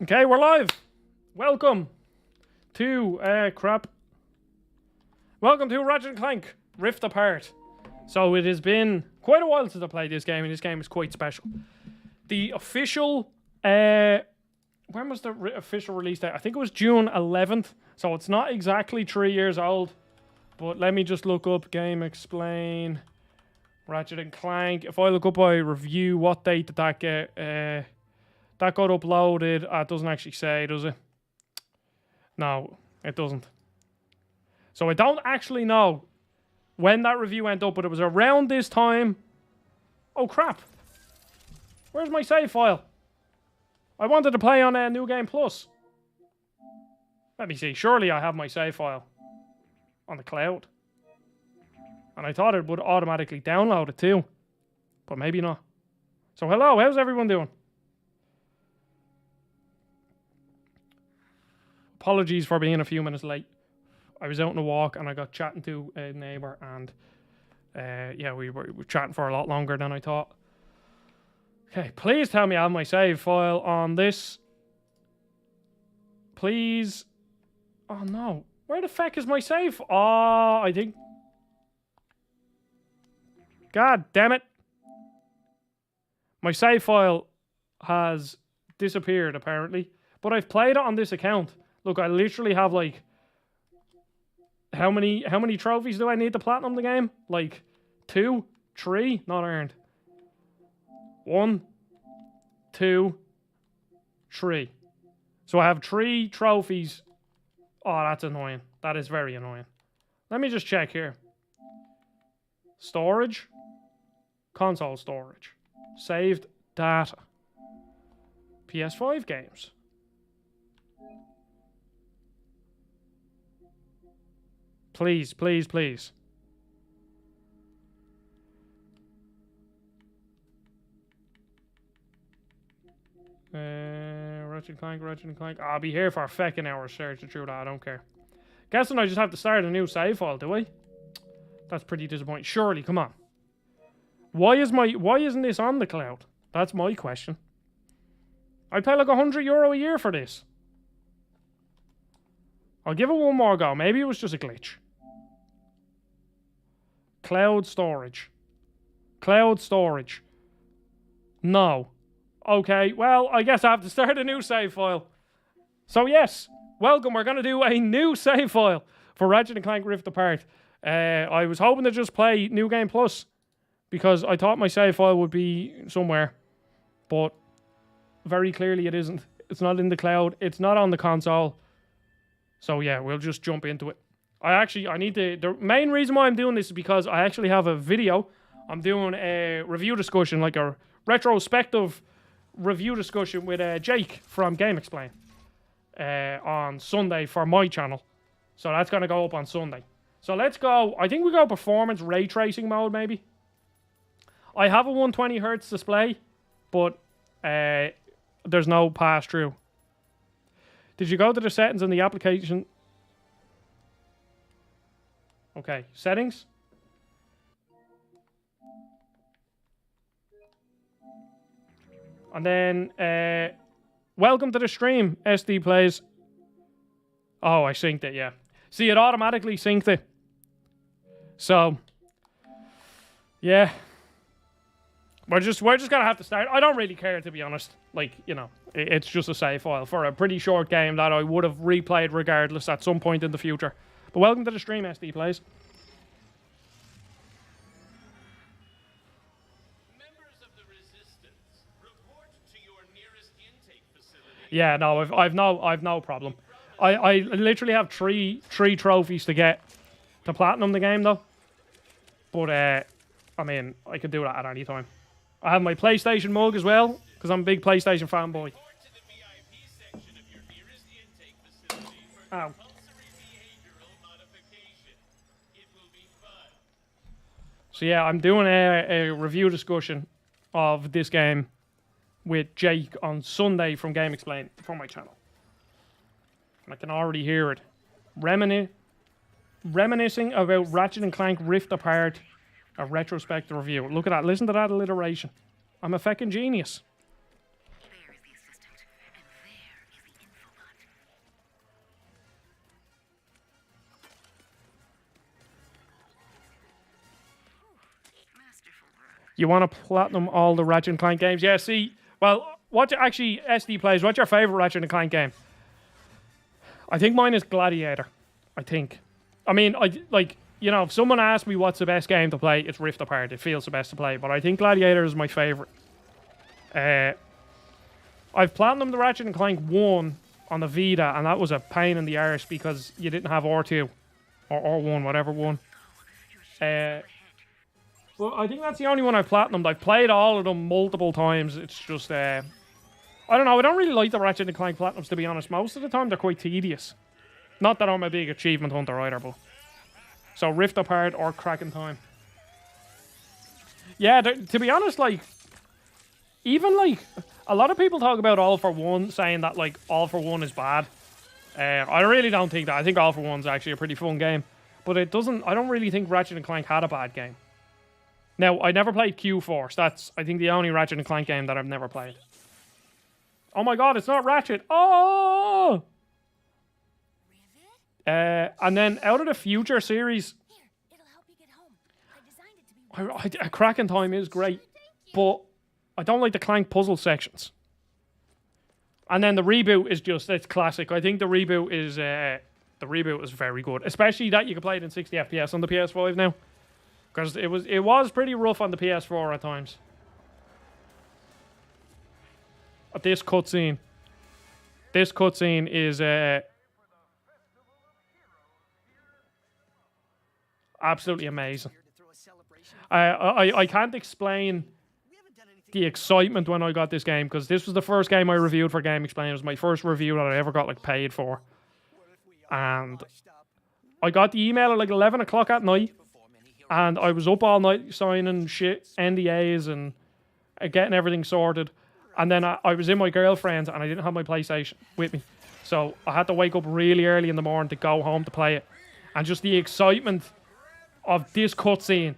Okay, we're live. Welcome to Welcome to Ratchet and Clank Rift Apart. So it has been quite a while since I played this game, and this game is quite special. The official when was the official release date? I think it was June 11th. So it's not exactly 3 years old. But let me just look up Game Explain Ratchet and Clank. If I look up by review, what date did that get? That got uploaded. It doesn't actually say, does it? No, it doesn't. So I don't actually know when that review went up, but it was around this time. Oh, crap. Where's my save file? I wanted to play on New Game Plus. Let me see. Surely I have my save file on the cloud. And I thought it would automatically download it too. But maybe not. So hello, how's everyone doing? Apologies for being a few minutes late. I was out on a walk and I got chatting to a neighbour and yeah, we were chatting for a lot longer than I thought. Okay, please tell me I have my save file on this. Please. Oh no. Where the fuck is my save? Oh, I think... God damn it. My save file has disappeared apparently. But I've played it on this account. Look, I literally have like... How many trophies do I need to platinum the game? Like 2, 3, not earned. 1, 2, 3. So I have 3 trophies. Oh, that's annoying. That is very annoying. Let me just check here. Storage. Console storage. Saved data. PS5 games. Please, please, please. Ratchet and Clank, Ratchet and Clank. I'll be here for a feckin' hour searching through that, I don't care. Guessing I just have to start a new save file, do I? That's pretty disappointing. Surely, come on. Why isn't this on the cloud? That's my question. I pay like €100 a year for this. I'll give it one more go. Maybe it was just a glitch. Cloud storage. Cloud storage. No. Okay, well, I guess I have to start a new save file. So yes, welcome. We're going to do a new save file for Ratchet and Clank Rift Apart. I was hoping to just play New Game Plus because I thought my save file would be somewhere. But very clearly it isn't. It's not in the cloud. It's not on the console. So yeah, we'll just jump into it. I need to... The main reason why I'm doing this is because I actually have a video. I'm doing a review discussion, like a retrospective review discussion with Jake from Game Explain on Sunday for my channel. So that's going to go up on Sunday. So let's go... I think we go performance ray tracing mode, maybe. I have a 120Hz display, but there's no pass-through. Did you go to the settings in the application... Okay, settings. And then, welcome to the stream, SD Plays. Oh, I synced it, yeah. See, it automatically synced it. So, yeah. We're just gonna have to start. I don't really care, to be honest. Like, you know, it's just a save file for a pretty short game that I would have replayed regardless at some point in the future. But welcome to the stream, SD Plays. Members of the Resistance, report to your nearest intake facility. Yeah, no, I've no problem. I literally have three trophies to get to platinum the game though. But I mean, I could do that at any time. I have my PlayStation mug as well because I'm a big PlayStation fanboy. Report to the VIP section of your nearest intake facility for Ow. compulsory behavioral modification. It will be fun. So yeah, I'm doing a review discussion of this game with Jake on Sunday from Game Explain for my channel. I can already hear it. Reminiscing about Ratchet and Clank Rift Apart, a retrospective review. Look at that. Listen to that alliteration. I'm a feckin' genius. There is the assistant, and there is You want to platinum all the Ratchet and Clank games? Yeah, see, well, actually, SD plays, what's your favorite Ratchet and Clank game? I think mine is Gladiator. I think. I mean, you know, if someone asked me what's the best game to play, it's Rift Apart. It feels the best to play, but I think Gladiator is my favorite. I've platinumed the Ratchet and Clank 1 on the Vita, and that was a pain in the arse because you didn't have R2 or R1, whatever one. Well, I think that's the only one I've platinumed. I've played all of them multiple times. It's just, I don't know. I don't really like the Ratchet and Clank platinums, to be honest. Most of the time, they're quite tedious. Not that I'm a big achievement hunter either, but... So, Rift Apart or Cracking Time. Yeah, to be honest, like... Even, like... A lot of people talk about All for One, saying that, like, All for One is bad. I really don't think that. I think All for One's actually a pretty fun game. But it doesn't... I don't really think Ratchet and Clank had a bad game. Now, I never played Q-Force. That's, I think, the only Ratchet and Clank game that I've never played. Oh my god, it's not Ratchet. Oh! And then, out of the Future series... A Cracking Time is great. But I don't like the Clank puzzle sections. And then the reboot is just... It's classic. I think the reboot is... the reboot is very good. Especially that you can play it in 60 FPS on the PS5 now. Because it was pretty rough on the PS4 at times. But this cutscene is absolutely amazing. I can't explain the excitement when I got this game, because this was the first game I reviewed for Game Explain. It was my first review that I ever got like paid for. And I got the email at like 11 o'clock at night. And I was up all night signing shit, NDAs, and getting everything sorted. And then I was in my girlfriend's, and I didn't have my PlayStation with me. So I had to wake up really early in the morning to go home to play it. And just the excitement of this cutscene.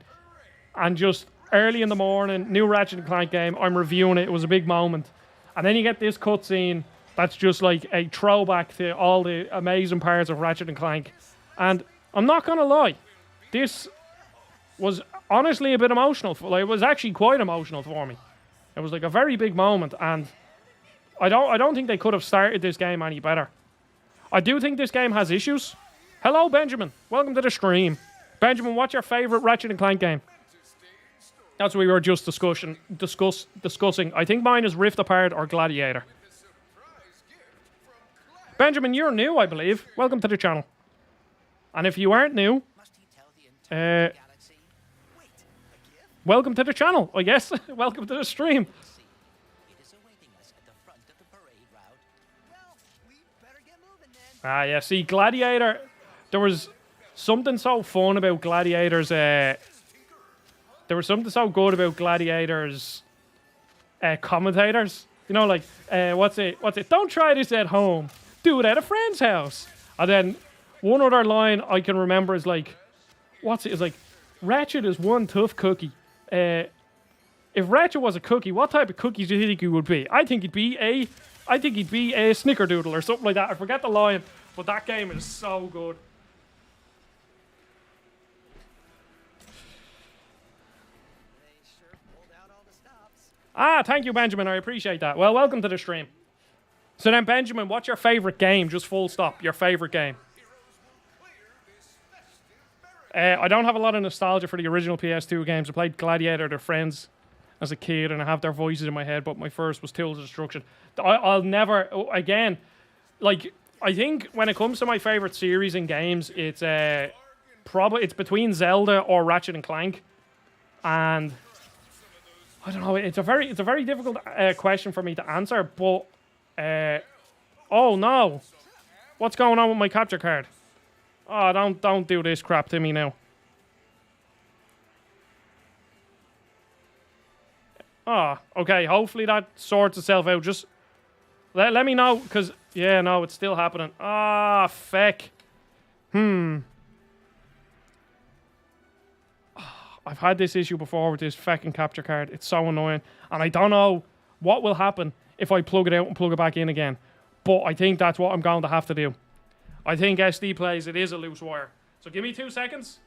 And just early in the morning, new Ratchet and Clank game, I'm reviewing it. It was a big moment. And then you get this cutscene that's just like a throwback to all the amazing parts of Ratchet and Clank. And I'm not going to lie. This... was honestly a bit emotional. Like, it was actually quite emotional for me. It was like a very big moment, and I don't think they could have started this game any better. I do think this game has issues. Hello, Benjamin. Welcome to the stream. Benjamin, what's your favorite Ratchet and Clank game? That's what we were just discussing. I think mine is Rift Apart or Gladiator. Benjamin, you're new, I believe. Welcome to the channel. And if you aren't new, welcome to the channel, I guess. Welcome to the stream. Yeah, see, Gladiator, there was something so fun about Gladiator's, there was something so good about Gladiator's commentators. You know, like, what's it? Don't try this at home. Do it at a friend's house. And then one other line I can remember is like, what's it? It's like, Ratchet is one tough cookie. If Ratchet was a cookie, what type of cookies do you think he would be? I think he'd be a snickerdoodle or something like that. I forget the line, but that game is so good. Thank you, Benjamin. I appreciate that. Well, welcome to the stream. So then, Benjamin, what's your favorite game? Just full stop. Your favorite game. I don't have a lot of nostalgia for the original PS2 games. I played Gladiator, their friends, as a kid, and I have their voices in my head, but my first was Tools of Destruction. I'll never... again, like, I think when it comes to my favorite series in games, it's it's between Zelda or Ratchet and Clank. And... I don't know, it's a very difficult question for me to answer, but... oh, no. What's going on with my capture card? Oh, don't do this crap to me now. Oh, okay. Hopefully that sorts itself out. Just let me know, because, yeah, no, it's still happening. Ah, feck. I've had this issue before with this fucking capture card. It's so annoying. And I don't know what will happen if I plug it out and plug it back in again. But I think that's what I'm going to have to do. I think SD plays, it is a loose wire. So give me 2 seconds.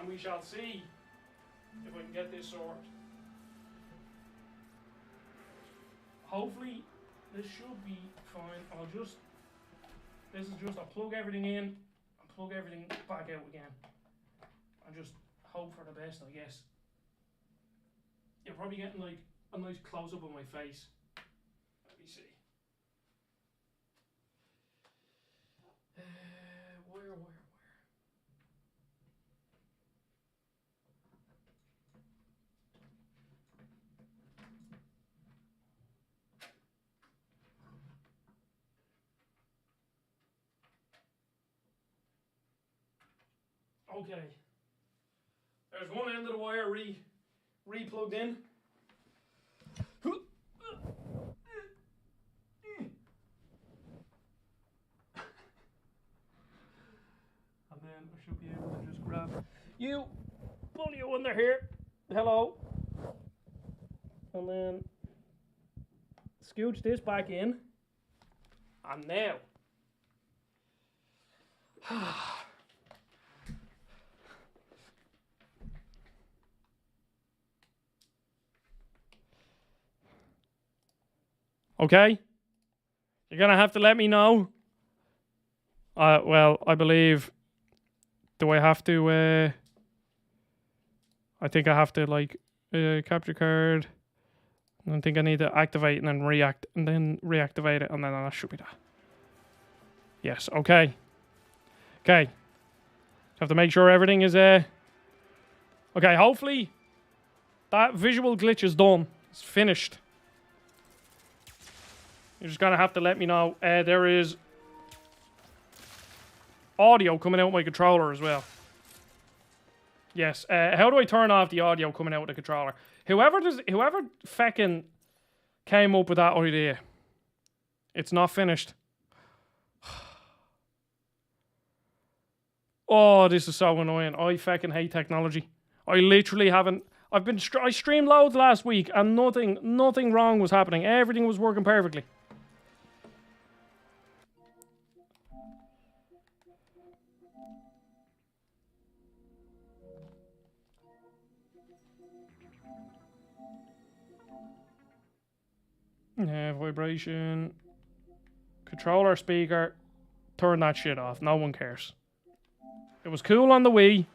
And we shall see if I can get this sorted. Hopefully, this should be fine. This is just, I'll plug everything in and plug everything back out again. And just hope for the best, I guess. You're probably getting like a nice close up of my face. Let me see. Where? Okay. There's one end of the wire re-plugged in. And then I should be able to just grab you, pull you under here. Hello. And then scooch this back in. And now. Okay? You're gonna have to let me know. Well, I believe. Do I have to, I think I have to, like, capture card. I think I need to activate and then reactivate it, and then that should be that. Yes, okay. Okay. Have to make sure everything is, okay, hopefully that visual glitch is done. It's finished. You're just gonna have to let me know. There is audio coming out of my controller as well. Yes. How do I turn off the audio coming out of the controller? Whoever feckin' came up with that idea, it's not finished. Oh, this is so annoying. I feckin' hate technology. I literally haven't. I streamed loads last week and nothing wrong was happening. Everything was working perfectly. Yeah, vibration. Controller speaker. Turn that shit off. No one cares. It was cool on the Wii.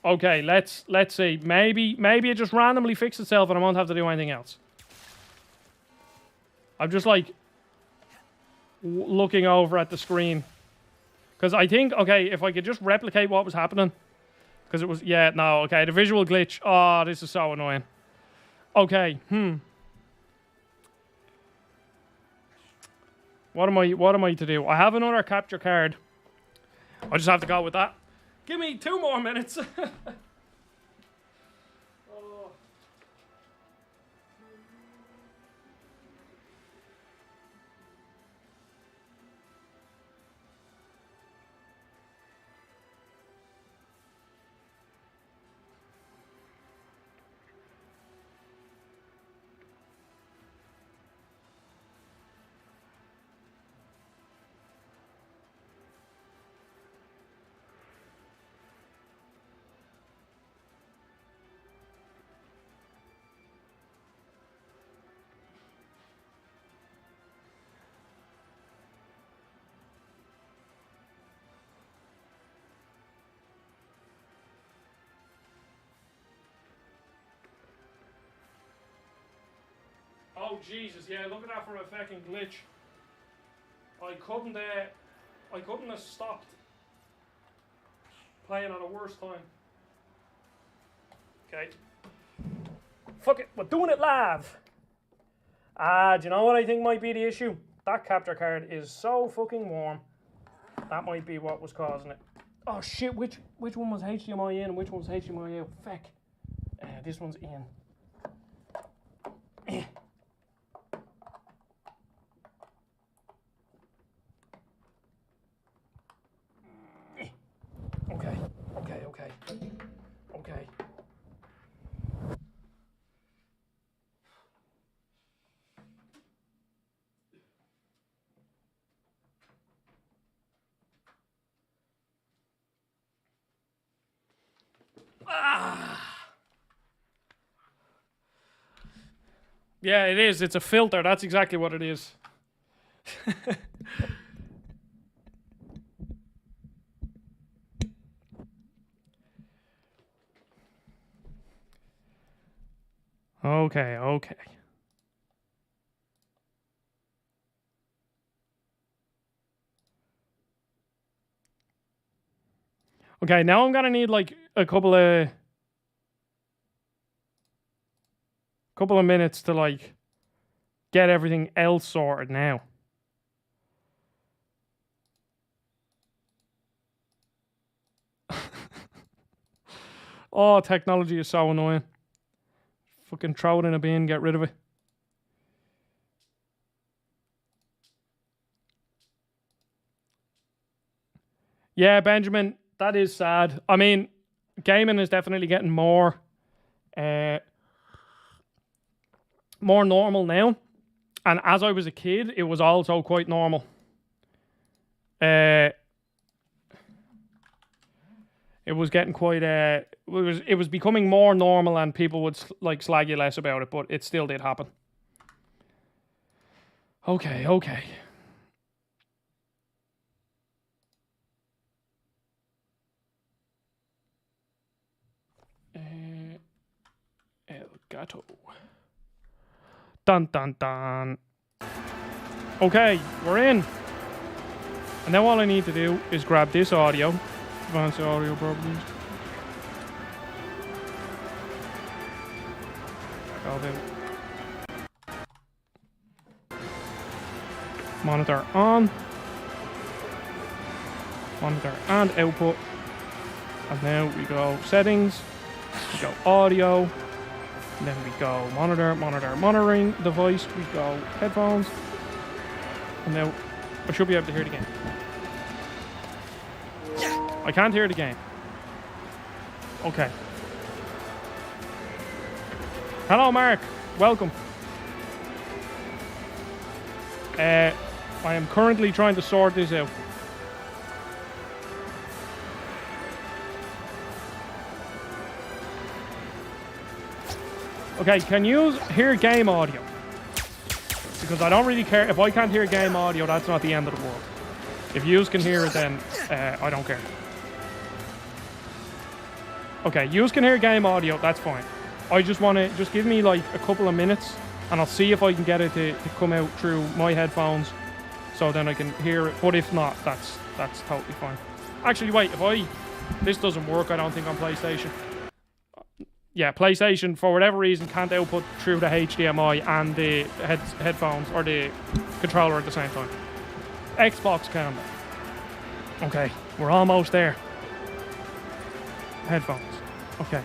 Okay, let's see. Maybe it just randomly fixed itself and I won't have to do anything else. I'm just like looking over at the screen. Because I think, okay, if I could just replicate what was happening. Because it was, yeah, no, okay, the visual glitch. Oh, this is so annoying. Okay, What am I to do? I have another capture card. I just have to go with that. Give me 2 more minutes. Oh Jesus, yeah, look at that for a fucking glitch. I couldn't have stopped playing at a worse time. Okay. Fuck it, we're doing it live. Do you know what I think might be the issue? That capture card is so fucking warm. That might be what was causing it. Oh shit, which one was HDMI in and which one was HDMI out? Feck. This one's in. Okay. Yeah, it is. It's a filter. That's exactly what it is. Okay, okay. Okay, now I'm gonna need like a couple of minutes to like get everything else sorted now. Oh, technology is so annoying. Fucking throw it in a bin, get rid of it. Yeah, Benjamin, that is sad. I mean, gaming is definitely getting more normal now. And as I was a kid, it was also quite normal. It was getting quite it was becoming more normal, and people would like slag you less about it, but it still did happen. Okay, okay. El Gato. Dun dun dun. Okay, we're in. And now all I need to do is grab this audio. Advanced audio properties. Monitor on. Monitor and output. And now we go settings. We go audio. And then we go monitoring device. We go headphones. And now I should be able to hear the game. I can't hear the game. Okay. Hello, Mark. Welcome. I am currently trying to sort this out. Okay, can you hear game audio? Because I don't really care. If I can't hear game audio, that's not the end of the world. If yous can hear it, then I don't care. Okay, yous can hear game audio, that's fine. I just want to, just give me like a couple of minutes and I'll see if I can get it to come out through my headphones so then I can hear it. But if not, that's totally fine. Actually, wait, this doesn't work, I don't think, on PlayStation. Yeah, PlayStation, for whatever reason, can't output through the HDMI and the headphones or the controller at the same time. Xbox can. Okay, we're almost there. Headphones. Okay.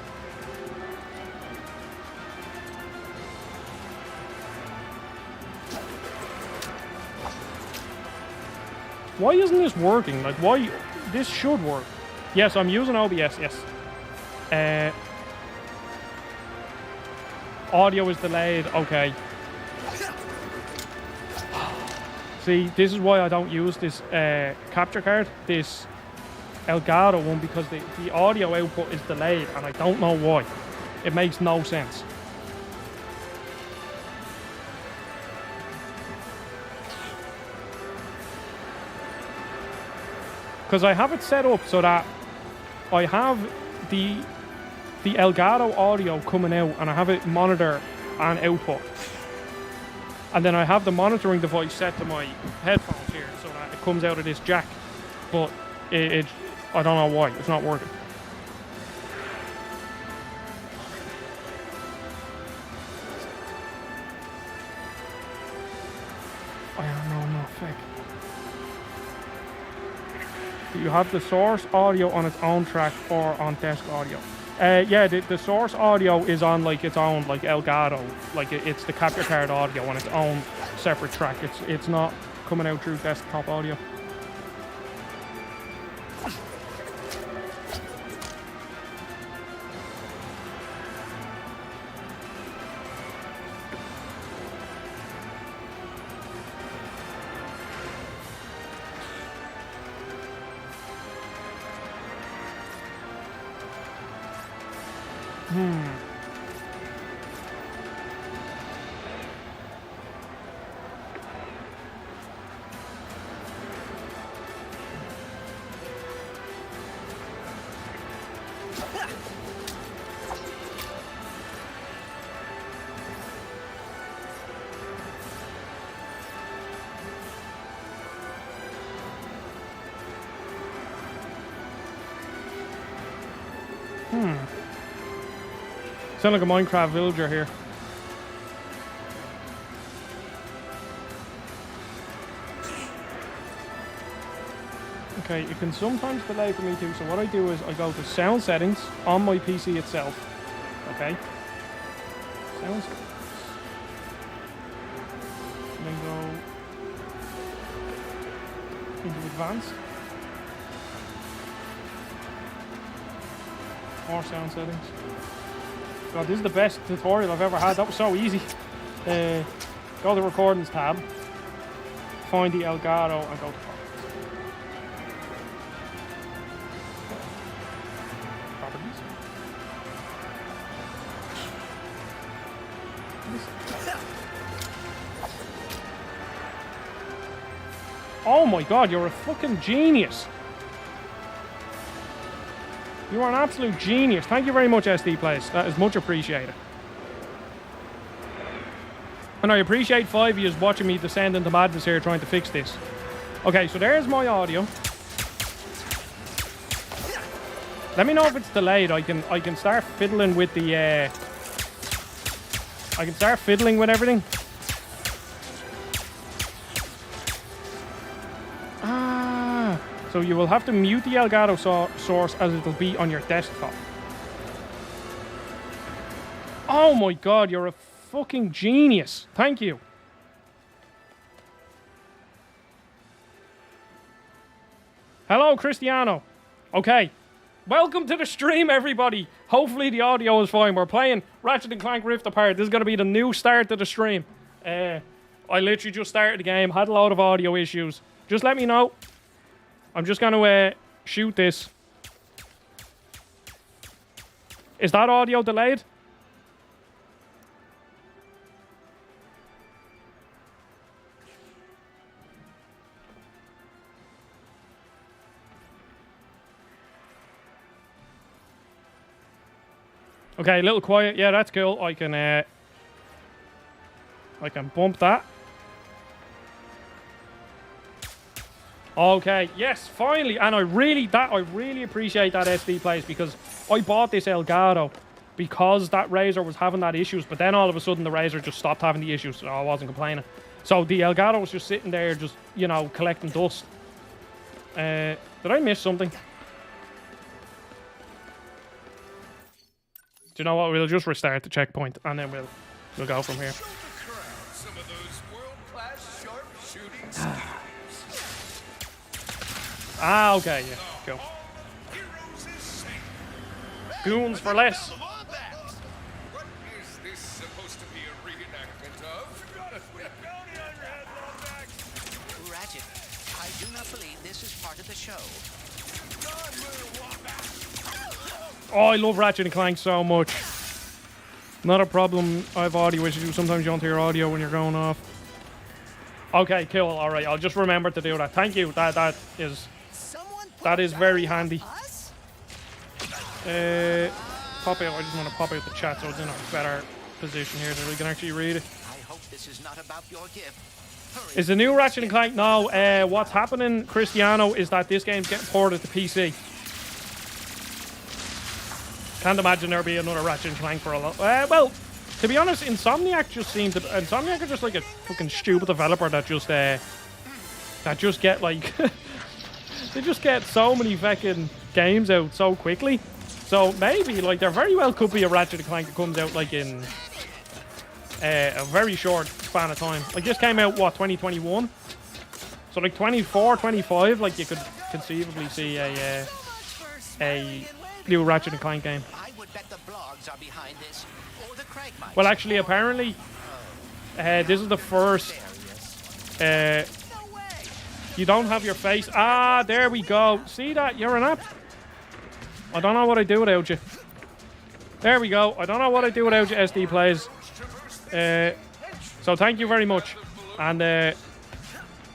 Why isn't this working? Like, why? This should work. Yes, I'm using OBS, yes. Audio is delayed, okay. See, this is why I don't use this capture card, this Elgato one, because the audio output is delayed and I don't know why. It makes no sense. Because I have it set up so that I have the Elgato audio coming out and I have it monitor and output. And then I have the monitoring device set to my headphones here so that it comes out of this jack. But I don't know why, it's not working. I don't know, no fake. You have the source audio on its own track or on desk audio. Yeah, the source audio is on like its own, like Elgato, like it's the capture card audio on its own separate track. It's not coming out through desktop audio. Sound like a Minecraft villager here. Okay, it can sometimes delay for me too, so what I do is I go to sound settings on my PC itself. Okay? Sound settings. And then go into advanced. More sound settings. God, this is the best tutorial I've ever had. That was so easy. Go to the recordings tab. Find the Elgato and go to properties. Oh my god, you're a fucking genius. You are an absolute genius. Thank you very much, SD Plays. That is much appreciated. And I appreciate 5 of you watching me descend into madness here trying to fix this. Okay, so there's my audio. Let me know if it's delayed. I can start fiddling with the I can start fiddling with everything. So you will have to mute the Elgato source as it'll be on your desktop. Oh my god, you're a fucking genius. Thank you. Hello, Cristiano. Okay. Welcome to the stream, everybody. Hopefully the audio is fine. We're playing Ratchet and Clank Rift Apart. This is going to be the new start to the stream. I literally just started the game. Had a lot of audio issues. Just let me know. I'm just going to shoot this. Is that audio delayed? Okay, a little quiet. Yeah, that's cool. I can bump that. Okay, yes, finally, and I really appreciate that SD Plays, because I bought this Elgato because that Razer was having that issues, but then all of a sudden the Razer just stopped having the issues, so I wasn't complaining. So the Elgato was just sitting there, just, you know, collecting dust. Did I miss something? Do you know what? We'll just restart the checkpoint, and then we'll go from here. Some of those world-class sharpshooting Ah, okay, yeah, go. Goons for less. What is this supposed to be a reenactment of? Ratchet, I do not believe this is part of the show. Oh, I love Ratchet and Clank so much. Not a problem. I have audio issues. Sometimes you don't hear audio when you're going off. Okay, cool. All right, I'll just remember to do that. Thank you. That is very handy. Pop out. I just want to pop out the chat so it's in a better position here so we can actually read it. I hope this is not about your gift. Hurry. Is the new Ratchet and Clank? No. What's happening, Cristiano, is that this game's getting ported to PC. Can't imagine there'll be another Ratchet and Clank for a lot. Well, to be honest, Insomniac are just like a fucking stupid developer that just get like they just get so many fucking games out so quickly. So maybe like there very well could be a Ratchet and Clank that comes out like in a very short span of time. Like this came out what, 2021? So like 24, 25, like you could conceivably see a new Ratchet and Clank game. I would bet the blogs are behind this, or the Crank mics. Well, actually, apparently, this is the first. You don't have your face. Ah, there we go. See that? You're an app. I don't know what I do without you. There we go. I don't know what I do without you, SD Plays. So thank you very much, and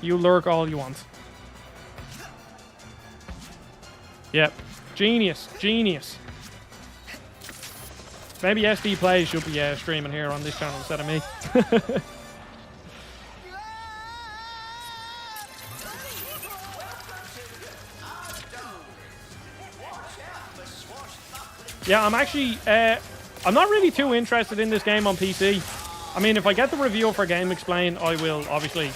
you lurk all you want. Yep. Genius. Genius. Maybe SD Plays should be streaming here on this channel instead of me. Yeah, I'm actually... I'm not really too interested in this game on PC. I mean, if I get the review for Game Explain, I will, obviously...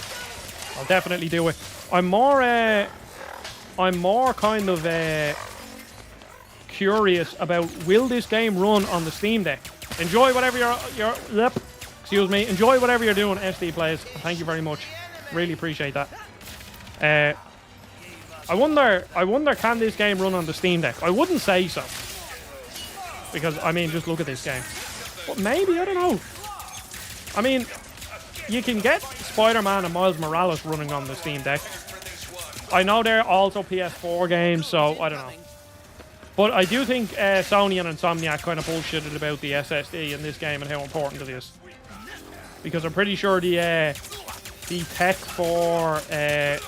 I'll definitely do it. I'm more kind of curious about, will this game run on the Steam Deck? Enjoy whatever excuse me. Enjoy whatever you're doing, SD Plays. Thank you very much. Really appreciate that. I wonder, can this game run on the Steam Deck? I wouldn't say so. Because, I mean, just look at this game. But maybe, I don't know. I mean, you can get Spider-Man and Miles Morales running on the Steam Deck. I know they're also PS4 games, so I don't know. But I do think Sony and Insomniac kind of bullshitted about the SSD in this game and how important it is. Because I'm pretty sure the tech for... I'm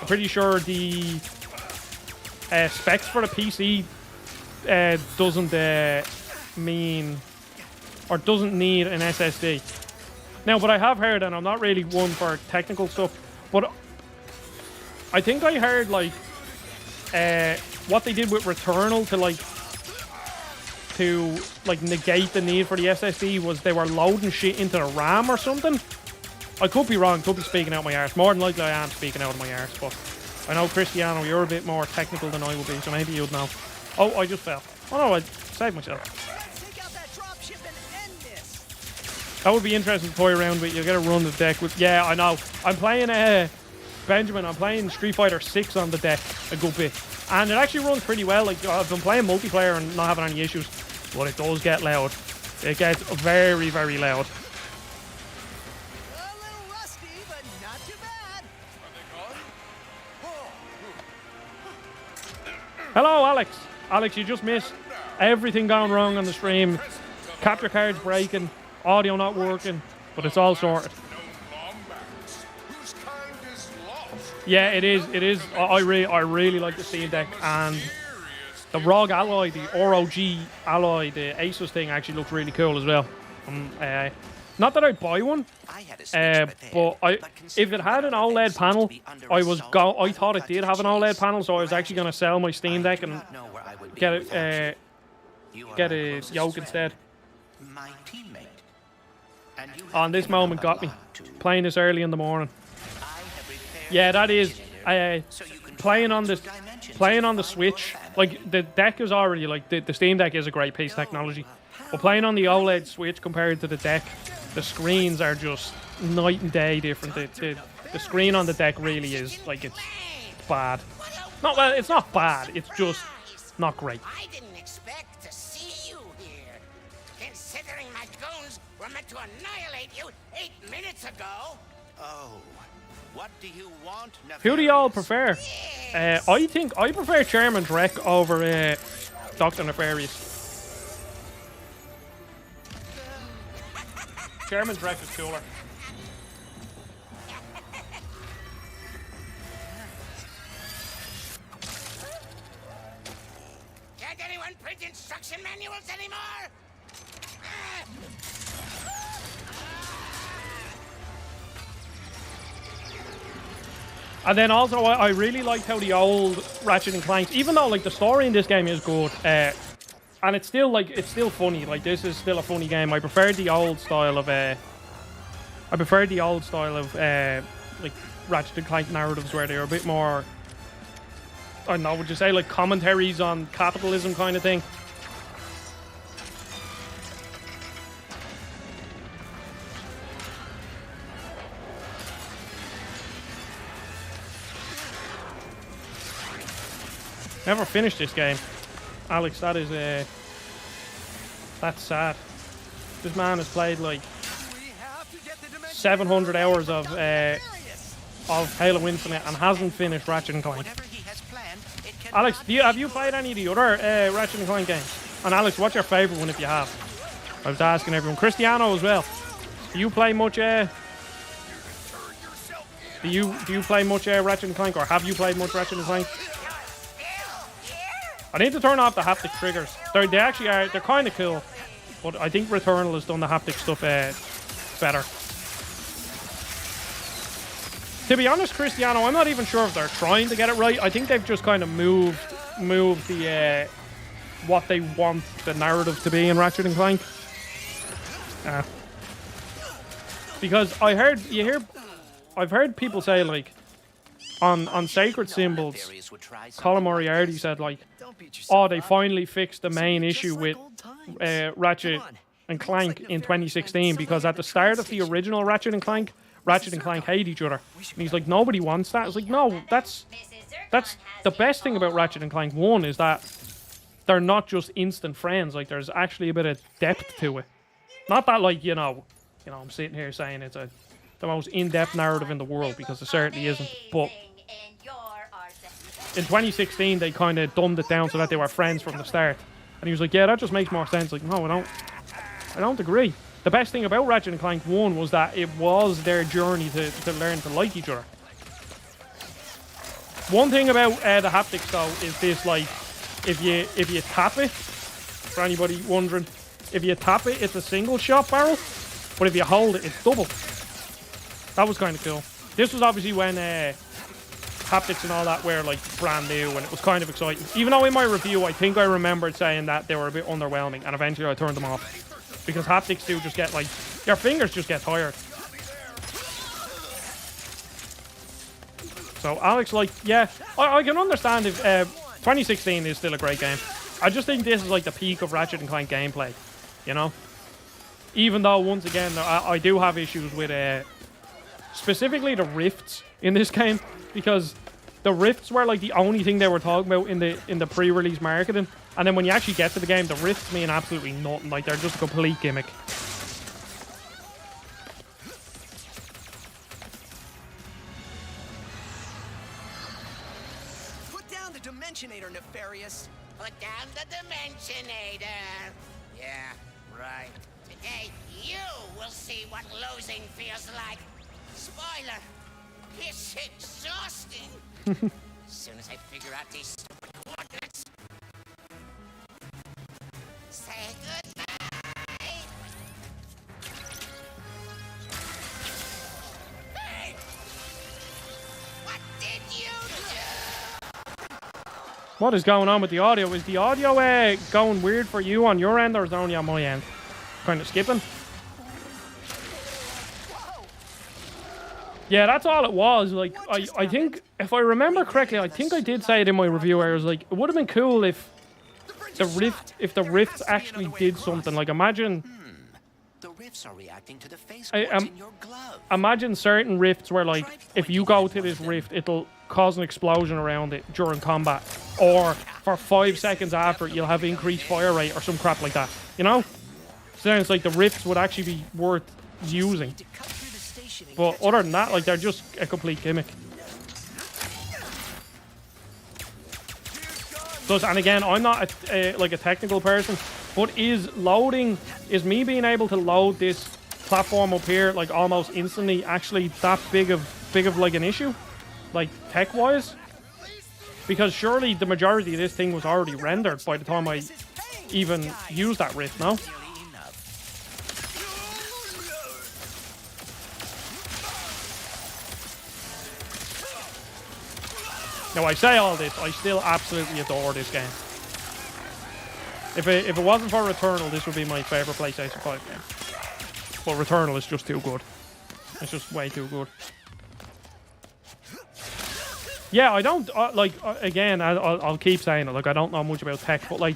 pretty sure the specs for the PC doesn't doesn't need an SSD. Now, but I have heard, and I'm not really one for technical stuff, but I think I heard like what they did with Returnal to negate the need for the SSD was they were loading shit into the RAM or something. I could be wrong, could be speaking out my arse. More than likely I am speaking out of my arse, but I know, Cristiano, you're a bit more technical than I will be, so maybe you'd know. Oh, I just fell. Oh no, I saved myself. That would be interesting to toy around with. You'll get a run the deck with... Yeah, I know. I'm playing Benjamin, I'm playing Street Fighter 6 on the deck a good bit. And it actually runs pretty well. Like, I've been playing multiplayer and not having any issues. But it does get loud. It gets very, very loud. A little rusty, but not too bad. Hello, Alex. Alex, you just missed everything going wrong on the stream. Capture cards breaking, audio not working, but it's all sorted. Yeah, it is. It is. I really like the Steam Deck, and the ROG Alloy, the ROG Alloy, the Asus thing actually looks really cool as well. Not that I'd buy one, but if it had an OLED panel, I thought it did have an OLED panel, so I was actually going to sell my Steam Deck and get a yoke instead. On this moment got me playing this early in the morning. Yeah, that is playing on the Switch. Like, the deck is already like the Steam Deck is a great piece of technology, but playing on the OLED Switch compared to the deck, the screens are just night and day different. The screen on the deck really is like it's bad. Not well, it's not bad. It's just not great. I didn't expect to see you here. Considering my goons were meant to annihilate you 8 minutes ago. Oh, what do you want, Who do y'all prefer? I think I prefer Chairman Drek over Dr. Nefarious. Chairman Drek is cooler. Can't anyone print instruction manuals anymore? And then also, I really liked how the old Ratchet and Clank, even though like the story in this game is good, and it's still funny. Like, this is still a funny game. I prefer the old style of like Ratchet and Clank narratives where they're a bit more, I don't know, would you say like commentaries on capitalism kind of thing. Never finished this game, Alex. That is that's sad. This man has played like 700 hours of Halo Infinite and hasn't finished Ratchet and Clank. Alex, have you played any of the other Ratchet and Clank games? And Alex, what's your favourite one if you have? I was asking everyone. Cristiano as well. Do you play much? Do you play much Ratchet and Clank, or have you played much Ratchet and Clank? I need to turn off the haptic triggers. They actually are, they're kind of cool. But I think Returnal has done the haptic stuff better. To be honest, Cristiano, I'm not even sure if they're trying to get it right. I think they've just kind of moved the what they want the narrative to be in Ratchet and Clank. Because I've heard people say, like, on Sacred Symbols, Colin Moriarty said, like, oh, they finally fixed the main issue with Ratchet and Clank in 2016, because at the start of the original Ratchet and Clank hate each other. And he's like, nobody wants that. It's like, no, that's the best thing about Ratchet and Clank 1 is that they're not just instant friends. Like, there's actually a bit of depth to it. Not that, like, you know, I'm sitting here saying it's the most in-depth narrative in the world, because it certainly isn't. But in 2016, they kind of dumbed it down so that they were friends from the start. And he was like, yeah, that just makes more sense. Like, no, I don't agree. The best thing about Ratchet and Clank 1 was that it was their journey to learn to like each other. One thing about the haptics, though, is this, like, if you tap it, for anybody wondering, if you tap it, it's a single shot barrel, but if you hold it, it's double. That was kind of cool. This was obviously when haptics and all that were, like, brand new, and it was kind of exciting. Even though in my review, I think I remembered saying that they were a bit underwhelming, and eventually I turned them off. Because haptics do just get, like, your fingers just get tired. So, Alex, like, yeah, I can understand if 2016 is still a great game. I just think this is, like, the peak of Ratchet and Clank gameplay, you know? Even though, once again, I do have issues with, specifically the rifts in this game, because the rifts were, like, the only thing they were talking about in the pre-release marketing. And then when you actually get to the game, the rifts mean absolutely nothing. Like, they're just a complete gimmick. Put down the Dimensionator, Nefarious. Put down the Dimensionator. Yeah, right. Today, you will see what losing feels like. Spoiler, it's exhausting. As soon as I figure out these stupid coordinates. Say goodbye. Hey! What did you do? What is going on with the audio? Is the audio going weird for you on your end, or is it only on my end? Kind of skipping? Yeah, that's all it was. Like, I think, if I remember correctly, I think I did say it in my review where I was like, it would have been cool if the rifts actually did something. Like, imagine The rifts are reacting to the face in your glove. imagine certain rifts where, like, if you go to this rift, it'll cause an explosion around it during combat, or for 5 seconds after, you'll have increased fire rate or some crap like that. You know? So then it's like the rifts would actually be worth using. But other than that, like, they're just a complete gimmick. Plus, and again, I'm not like a technical person, but is me being able to load this platform up here, like, almost instantly, actually that big of like an issue, like, tech wise? Because surely the majority of this thing was already rendered by the time I even used that rift, no? Now, I say all this, I still absolutely adore this game. If it wasn't for Returnal, this would be my favourite PlayStation 5 game. But Returnal is just too good. It's just way too good. Yeah, I don't, again, I'll keep saying it, like, I don't know much about tech, but, like,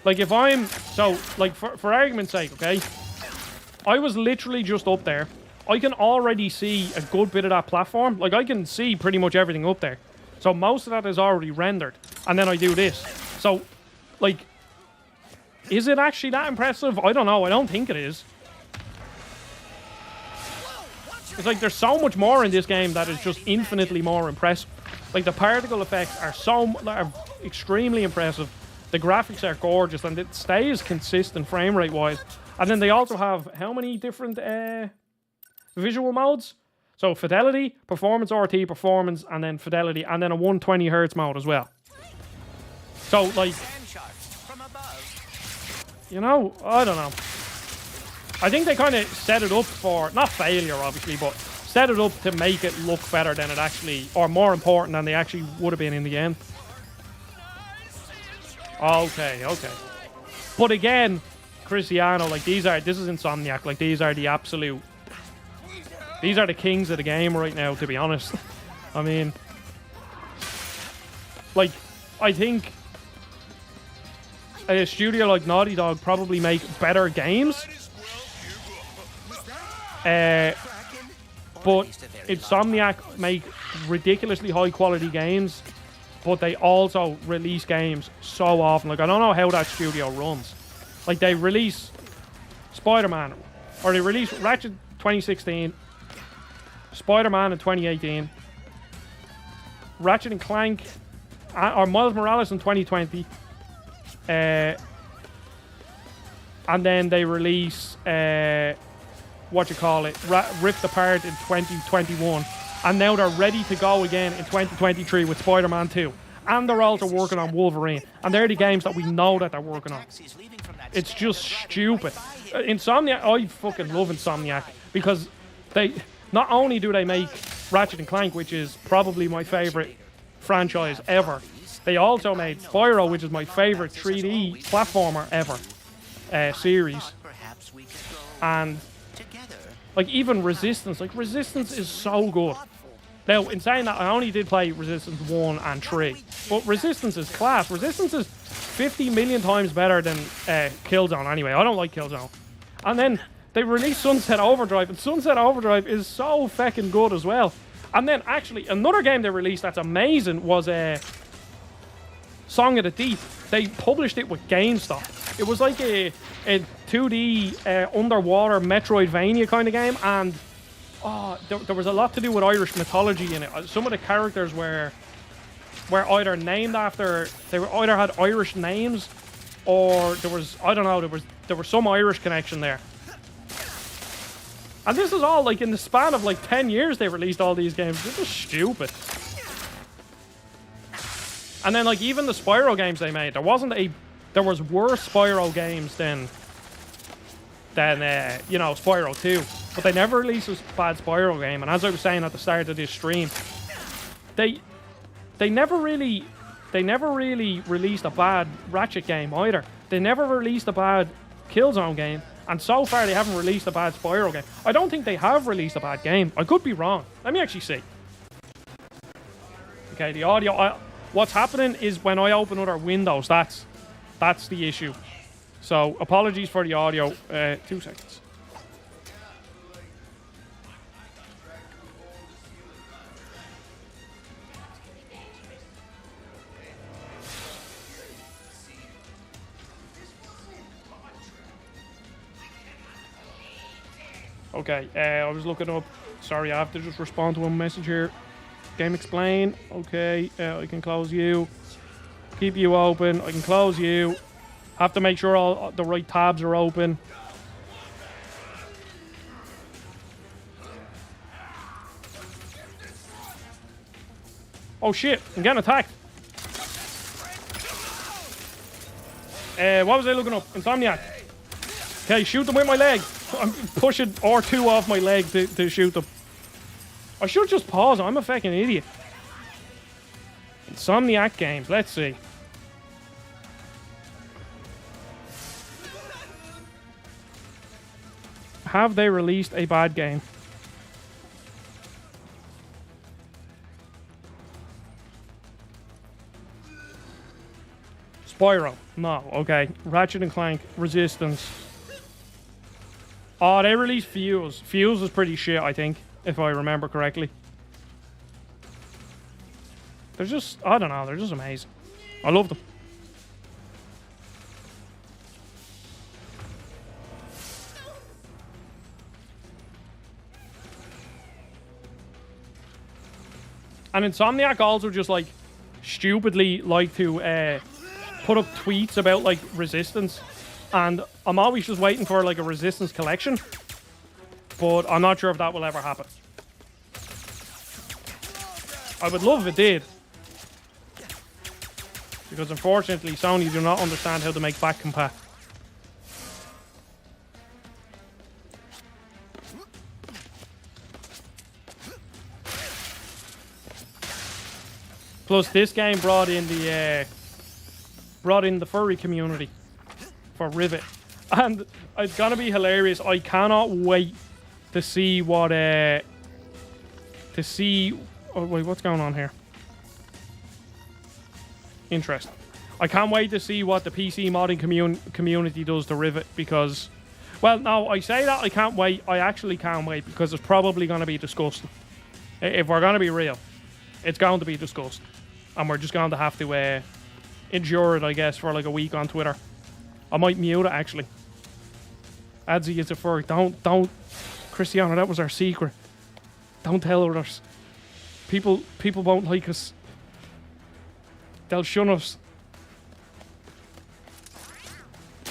if I'm, so, like, for argument's sake, okay, I was literally just up there. I can already see a good bit of that platform. Like, I can see pretty much everything up there. So most of that is already rendered. And then I do this. So, like, is it actually that impressive? I don't know. I don't think it is. It's like, there's so much more in this game that is just infinitely more impressive. Like, the particle effects are extremely impressive. The graphics are gorgeous, and it stays consistent frame rate wise. And then they also have how many different visual modes? So fidelity, performance RT, performance, and then fidelity, and then a 120 hertz mode as well. So like, Scan chart from above. you know, I don't know. I think they kind of set it up for, not failure obviously, but set it up to make it look better than it actually, or more important than they actually would have been in the end. Okay, okay. But again, Cristiano, like this is Insomniac, like these are the absolute, these are the kings of the game right now, to be honest. I mean, like, I think a studio like Naughty Dog probably make better games. But Insomniac make ridiculously high quality games, but they also release games so often. Like, I don't know how that studio runs. Like, they release Spider-Man, or they release Ratchet 2016, Spider-Man in 2018, Ratchet and Clank, or Miles Morales in 2020, and then they release Rift Apart in 2021, and now they're ready to go again in 2023 with Spider-Man 2, and they're also working on Wolverine, and they're the games that we know that they're working on. It's just stupid. Insomniac, I fucking love Insomniac, because they not only do they make Ratchet and Clank, which is probably my favorite franchise ever, they also made Spyro, which is my favorite 3D platformer ever series, and like even Resistance. Like, Resistance is so good. Now, in saying that, I only did play Resistance 1 and 3, but Resistance is class. Resistance is 50 million times better than Killzone anyway. I don't like Killzone. And then they released Sunset Overdrive, and Sunset Overdrive is so fucking good as well. And then actually another game they released that's amazing was Song of the Deep. They published it with GameStop. It was like a 2D underwater Metroidvania kind of game, and there was a lot to do with Irish mythology in it. Some of the characters were either named after, they were either had Irish names, or there was, I don't know, there was some Irish connection there. And this is all like in the span of like 10 years they released all these games. This is stupid. And then like even the Spyro games they made, there was worse Spyro games than you know, Spyro 2. But they never released a bad Spyro game. And as I was saying at the start of this stream, they never really released a bad Ratchet game either. They never released a bad Killzone game. And so far they haven't released a bad Spyro game. I don't think they have released a bad game. I could be wrong. Let me actually see. Okay, the audio. What's happening is when I open other windows, that's the issue. So apologies for the audio. 2 seconds. Okay, I was looking up. Sorry, I have to just respond to a message here. Game explain. Okay, I can close you. Keep you open. I can close you. Have to make sure all the right tabs are open. Oh shit, I'm getting attacked. What was I looking up? Insomniac. Okay, shoot them with my leg. I'm pushing R2 off my leg to shoot them. I should just pause. I'm a fucking idiot. Insomniac games. Let's see. Have they released a bad game? Spyro. No. Okay. Ratchet and Clank. Resistance. Oh, they released Fuse. Fuse was pretty shit, I think, if I remember correctly. They're just, I don't know, they're just amazing. I love them. And Insomniac also just like stupidly like to put up tweets about like Resistance, and I'm always just waiting for like a Resistance collection, but I'm not sure if that will ever happen. I would love if it did. Because unfortunately, Sony do not understand how to make back compat. Plus, this game brought in the furry community for Rivet, and it's gonna be hilarious. I cannot wait to see what Oh wait, what's going on here? Interesting. I can't wait to see what the PC modding community does to Rivet, because, well, no, I say that I can't wait. I actually can't wait, because it's probably gonna be disgusting. If we're gonna be real, it's going to be disgusting. And we're just going to have to endure it, I guess, for like a week on Twitter. I might mute it, actually. Adzi is a furry. Don't. Cristiano, that was our secret. Don't tell others. People won't like us. They'll shun us.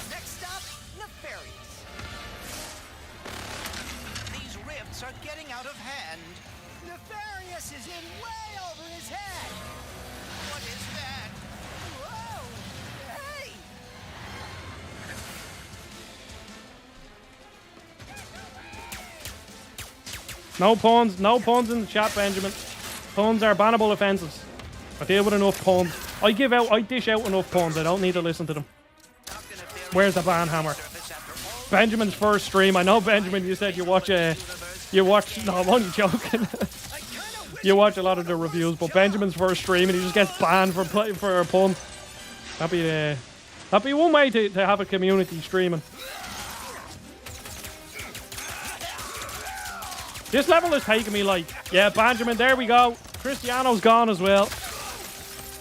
Next stop, Nefarious. These rifts are getting out of hand. Nefarious is in way over his head. What is that? Whoa! Hey! No puns in the chat, Benjamin. Puns are bannable offences. I deal with enough puns. I dish out enough puns. I don't need to listen to them. Where's the ban hammer? Benjamin's first stream. I know, Benjamin, you said you watch, no, I'm only joking. You watch a lot of the reviews, but Benjamin's first stream and he just gets banned for playing for a pun. That'd be one way to have a community streaming. This level is taking me like, yeah, Benjamin, there we go. Cristiano's gone as well.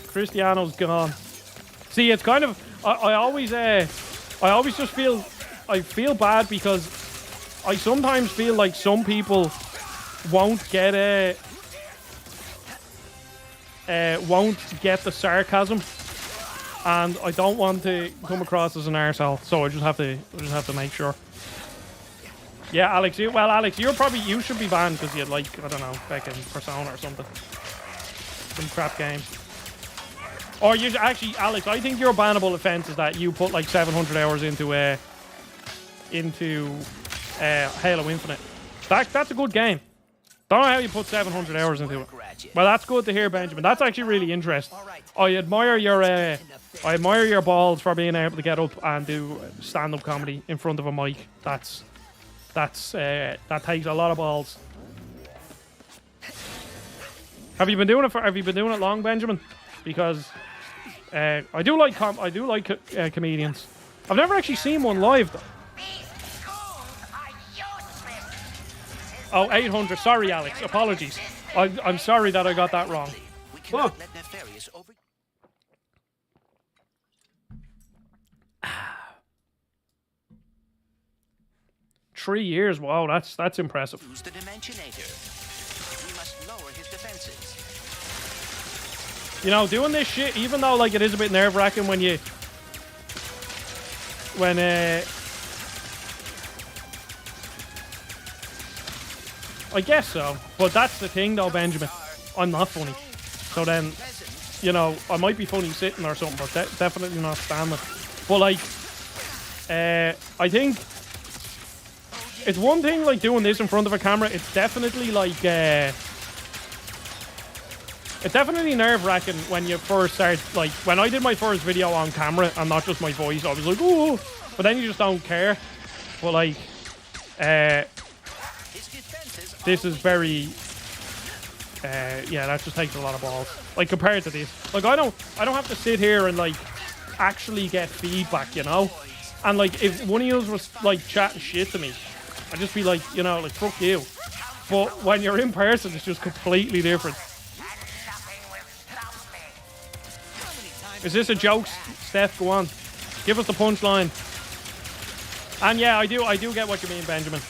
Cristiano's gone. See, it's kind of, I always just feel, I feel bad because I sometimes feel like some people won't get the sarcasm, and I don't want to come across as an arsehole, so I just have to make sure. Yeah, Alex, you should be banned because you like, I don't know, fucking Persona or something. Some crap game. Or you actually, Alex, I think your bannable offense is that you put like 700 hours into Halo Infinite. That's a good game. Don't know how you put 700 hours into it. Well, that's good to hear, Benjamin. That's actually really interesting. I admire your balls for being able to get up and do stand-up comedy in front of a mic. That takes a lot of balls. Have you been doing it long, Benjamin? Because I do like comedians. I've never actually seen one live though. Oh, 800. Sorry, Alex. Apologies. I'm sorry that I got that wrong. We cannot let Nefarious over. 3 years. Wow, that's impressive. Use the Dimensionator. We must lower his defenses. You know, doing this shit, even though like it is a bit nerve-wracking when I guess so. But that's the thing though, Benjamin. I'm not funny. So then, you know, I might be funny sitting or something, but definitely not standing. But like, I think it's one thing like doing this in front of a camera. It's definitely like, it's definitely nerve-wracking when you first start, like, when I did my first video on camera and not just my voice, I was like, ooh, but then you just don't care. But like, this is very, yeah, that just takes a lot of balls. Like, compared to this. Like, I don't have to sit here and, like, actually get feedback, you know? And, like, if one of you was, like, chatting shit to me, I'd just be like, you know, like, fuck you. But when you're in person, it's just completely different. Is this a joke, Steph? Go on. Give us the punchline. And yeah, I do get what you mean, Benjamin.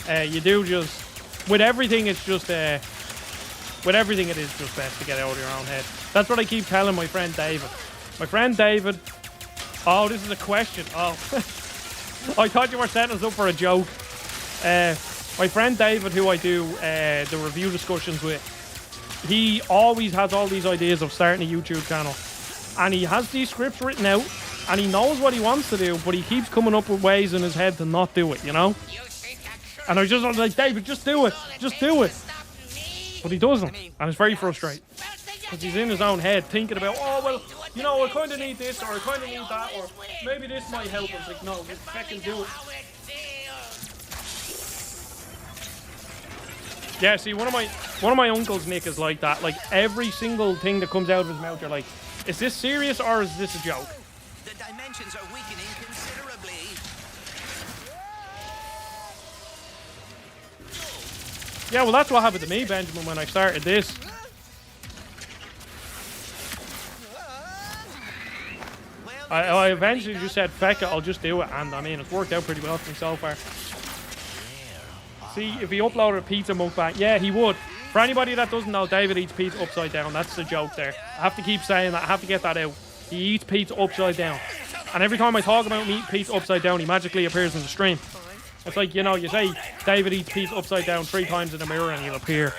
You do just... With everything, it's just... with everything, it is just best to get out of your own head. That's what I keep telling my friend David. My friend David... Oh, this is a question. Oh. I thought you were setting us up for a joke. My friend David, who I do the review discussions with, he always has all these ideas of starting a YouTube channel. And he has these scripts written out, and he knows what he wants to do, but he keeps coming up with ways in his head to not do it, you know? And I was like, David, just do it. Just do it. But he doesn't. And it's very frustrating. Because he's in his own head thinking about, oh, well, you know, I kind of need this, or I kind of need that, or maybe this might help. It's like, no, just fucking do it. Yeah, see, one of my uncles, Nick, is like that. Like, every single thing that comes out of his mouth, you're like, is this serious, or is this a joke? The dimensions are weakening considerably. Yeah, well, that's what happened to me, Benjamin, when I started this. I eventually just said, feck it, I'll just do it. And, I mean, it's worked out pretty well for me so far. See, if he uploaded a pizza mukbang, yeah, he would. For anybody that doesn't know, David eats pizza upside down. That's the joke there. I have to keep saying that. I have to get that out. He eats pizza upside down. And every time I talk about him eating pizza upside down, he magically appears in the stream. It's like, you know, you say, David eats pizza upside down 3 times in the mirror and he'll appear.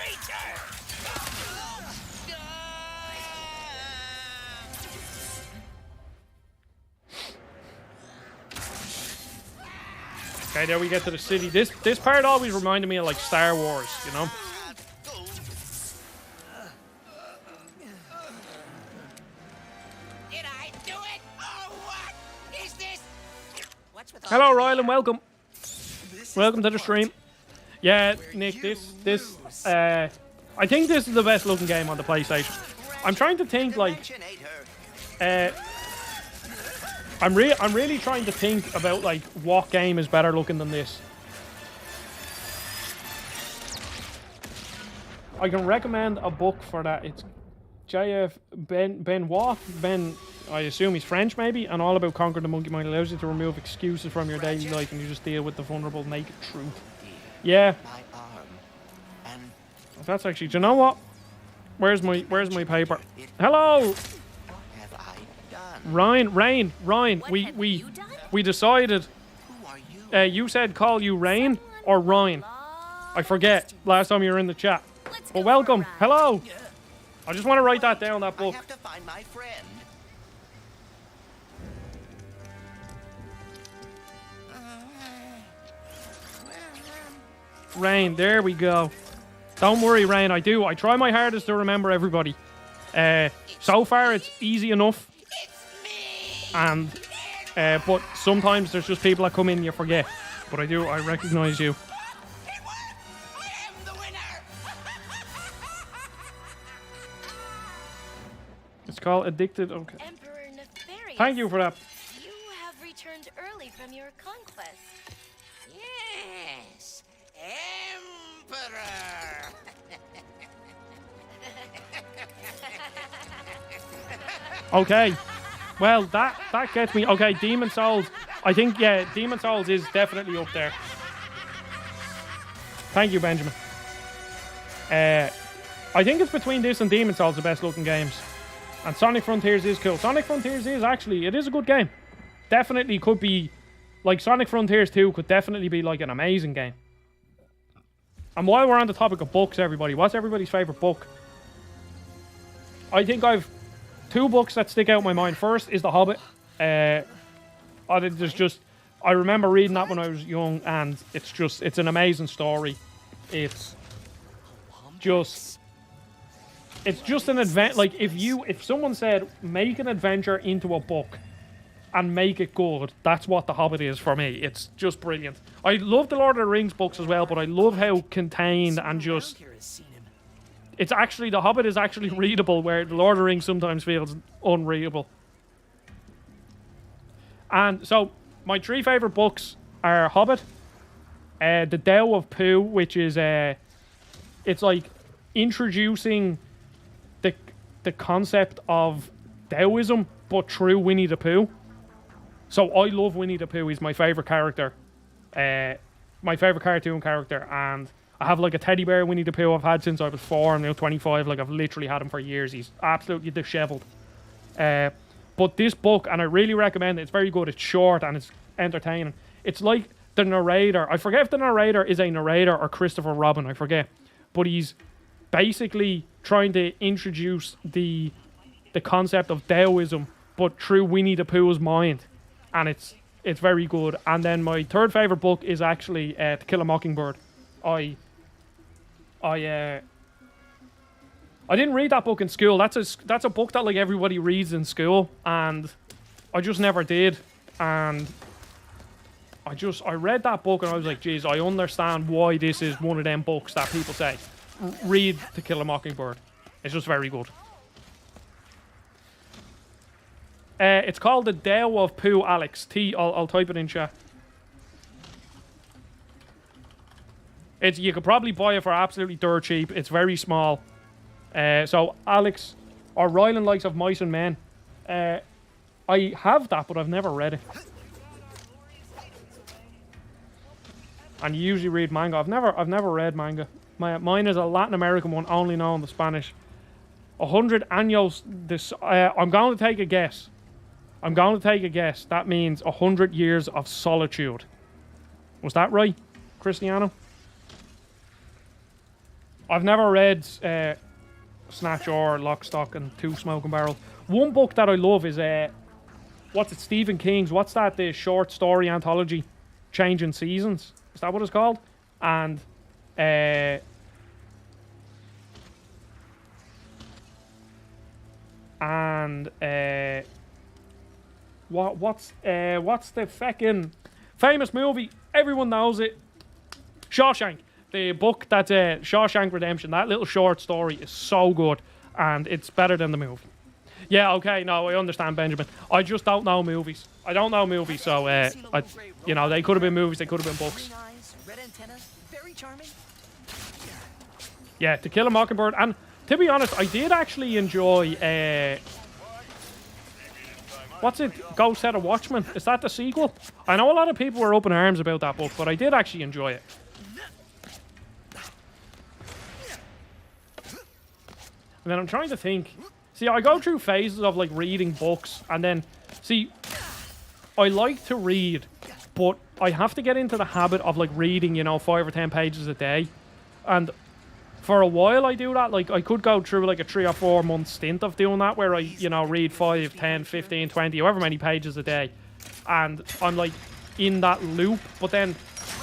Okay, there we get to the city. This part always reminded me of, like, Star Wars, you know? Did I do it? Oh, what is this? What's with all Hello, the Rylan, welcome. Welcome to the stream. Yeah, Nick, I think this is the best looking game on the PlayStation. I'm trying to think, like, I'm really trying to think about, like, what game is better looking than this. I can recommend a book for that. It's J.F. Benoit. I assume he's French, maybe, and all about conquering the monkey mind. Allows you to remove excuses from your daily life, and you just deal with the vulnerable, naked truth. Yeah. That's actually. Do you know what? Where's my paper? Hello. Ryan, we decided. You said call you Rain or Ryan. I forget. Last time you were in the chat. But welcome. Hello. I just want to write that down. That book. I have to find my friend. Rain. There we go. Don't worry, Rain. I try my hardest to remember everybody. So far, it's easy enough. And but sometimes there's just people that come in and you forget. But I recognize you. It's called Addicted. Okay. Emperor Nefarious, Thank you for that. you have returned early from your conquest. Yes, Emperor. Okay. Well, that gets me. Okay, Demon Souls. I think, yeah, Demon Souls is definitely up there. Thank you, Benjamin. I think it's between this and Demon Souls the best looking games. And Sonic Frontiers is cool. Sonic Frontiers is actually, it is a good game. Definitely could be, like Sonic Frontiers 2 could definitely be like an amazing game. And while we're on the topic of books, everybody, what's everybody's favourite book? I think I've 2 books that stick out in my mind. First is The Hobbit. I remember reading that when I was young, and it's an amazing story. It's just an advent. Like if someone said make an adventure into a book and make it good, that's what The Hobbit is for me. It's just brilliant. I love the Lord of the Rings books as well, but I love how contained and just. It's actually, The Hobbit is actually readable, where The Lord of the Rings sometimes feels unreadable. And so, my 3 favourite books are Hobbit, The Tao of Pooh, which is, it's like introducing the concept of Taoism, but through Winnie the Pooh. So I love Winnie the Pooh. He's my favourite character. My favourite cartoon character, and I have like a teddy bear Winnie the Pooh I've had since I was 4. I'm now 25. Like I've literally had him for years. He's absolutely dishevelled. But this book, and I really recommend it. It's very good. It's short and it's entertaining. It's like the narrator. I forget if the narrator is a narrator or Christopher Robin. I forget. But he's basically trying to introduce the concept of Taoism, but through Winnie the Pooh's mind, and it's very good. And then my third favorite book is actually To Kill a Mockingbird. I didn't read that book in school. That's a book that like everybody reads in school, and I just never did. And I read that book and I was like, geez, I understand why this is one of them books that people say, read To Kill a Mockingbird. It's just very good. It's called The Tao of Pooh, Alex. I'll type it in chat. You could probably buy it for absolutely dirt cheap. It's very small. So Alex, or Ryland Likes of Mice and Men. I have that, but I've never read it. And you usually read manga. I've never read manga. Mine is a Latin American one, only known in Spanish. 100 años. I'm going to take a guess. That means 100 years of solitude. Was that right, Cristiano? I've never read Snatch or Lock, Stock and Two Smoking Barrels. One book that I love is Stephen King's. What's that? The short story anthology, Changing Seasons. Is that what it's called? And what's the feckin' famous movie? Everyone knows it. Shawshank. The book that's Shawshank Redemption. That little short story is so good, and it's better than the movie. Yeah, okay, no, I understand, Benjamin. I just don't know movies. I don't know movies, so they could have been movies, they could have been books. Red antenna, very charming. Yeah, To Kill a Mockingbird, and to be honest, I did actually enjoy. What's it? Ghost Head of Watchmen. Is that the sequel? I know a lot of people were up in arms about that book, but I did actually enjoy it. And then I'm trying to think. See, I go through phases of like reading books, and then see, I like to read, but I have to get into the habit of like reading, 5 or 10 pages a day. And for a while I do that. Like I could go through like a 3 or 4 month stint of doing that where I, read 5, 10, 15, 20, however many pages a day. And I'm like in that loop. But then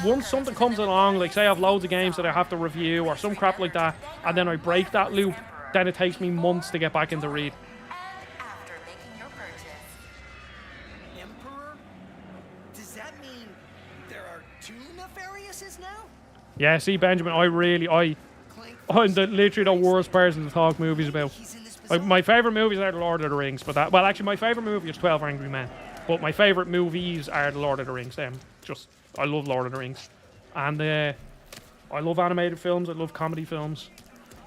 once something comes along, like say I have loads of games that I have to review or some crap like that, and then I break that loop, then it takes me months to get back into read. After making your purchase. Emperor? Does that mean there are 2 Nefariouses now? Yeah, see, Benjamin, I'm literally the worst person to talk movies about. Like, my favourite movies are The Lord of the Rings, but actually my favourite movie is 12 Angry Men. But my favourite movies are The Lord of the Rings. I love Lord of the Rings. And I love animated films, I love comedy films.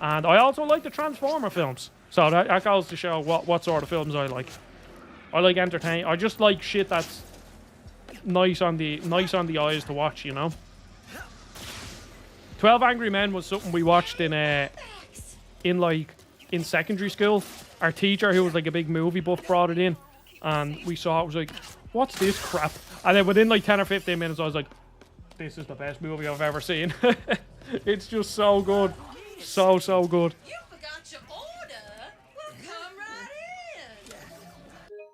And I also like the Transformer films. So that goes to show what sort of films I like. I like entertain. I just like shit that's nice on the eyes to watch, 12 Angry Men was something we watched in secondary school. Our teacher, who was like a big movie buff, brought it in, and we saw it. Was like, what's this crap? And then within like 10 or 15 minutes, I was like, this is the best movie I've ever seen. It's just so good. So good. You forgot your order. Well, come right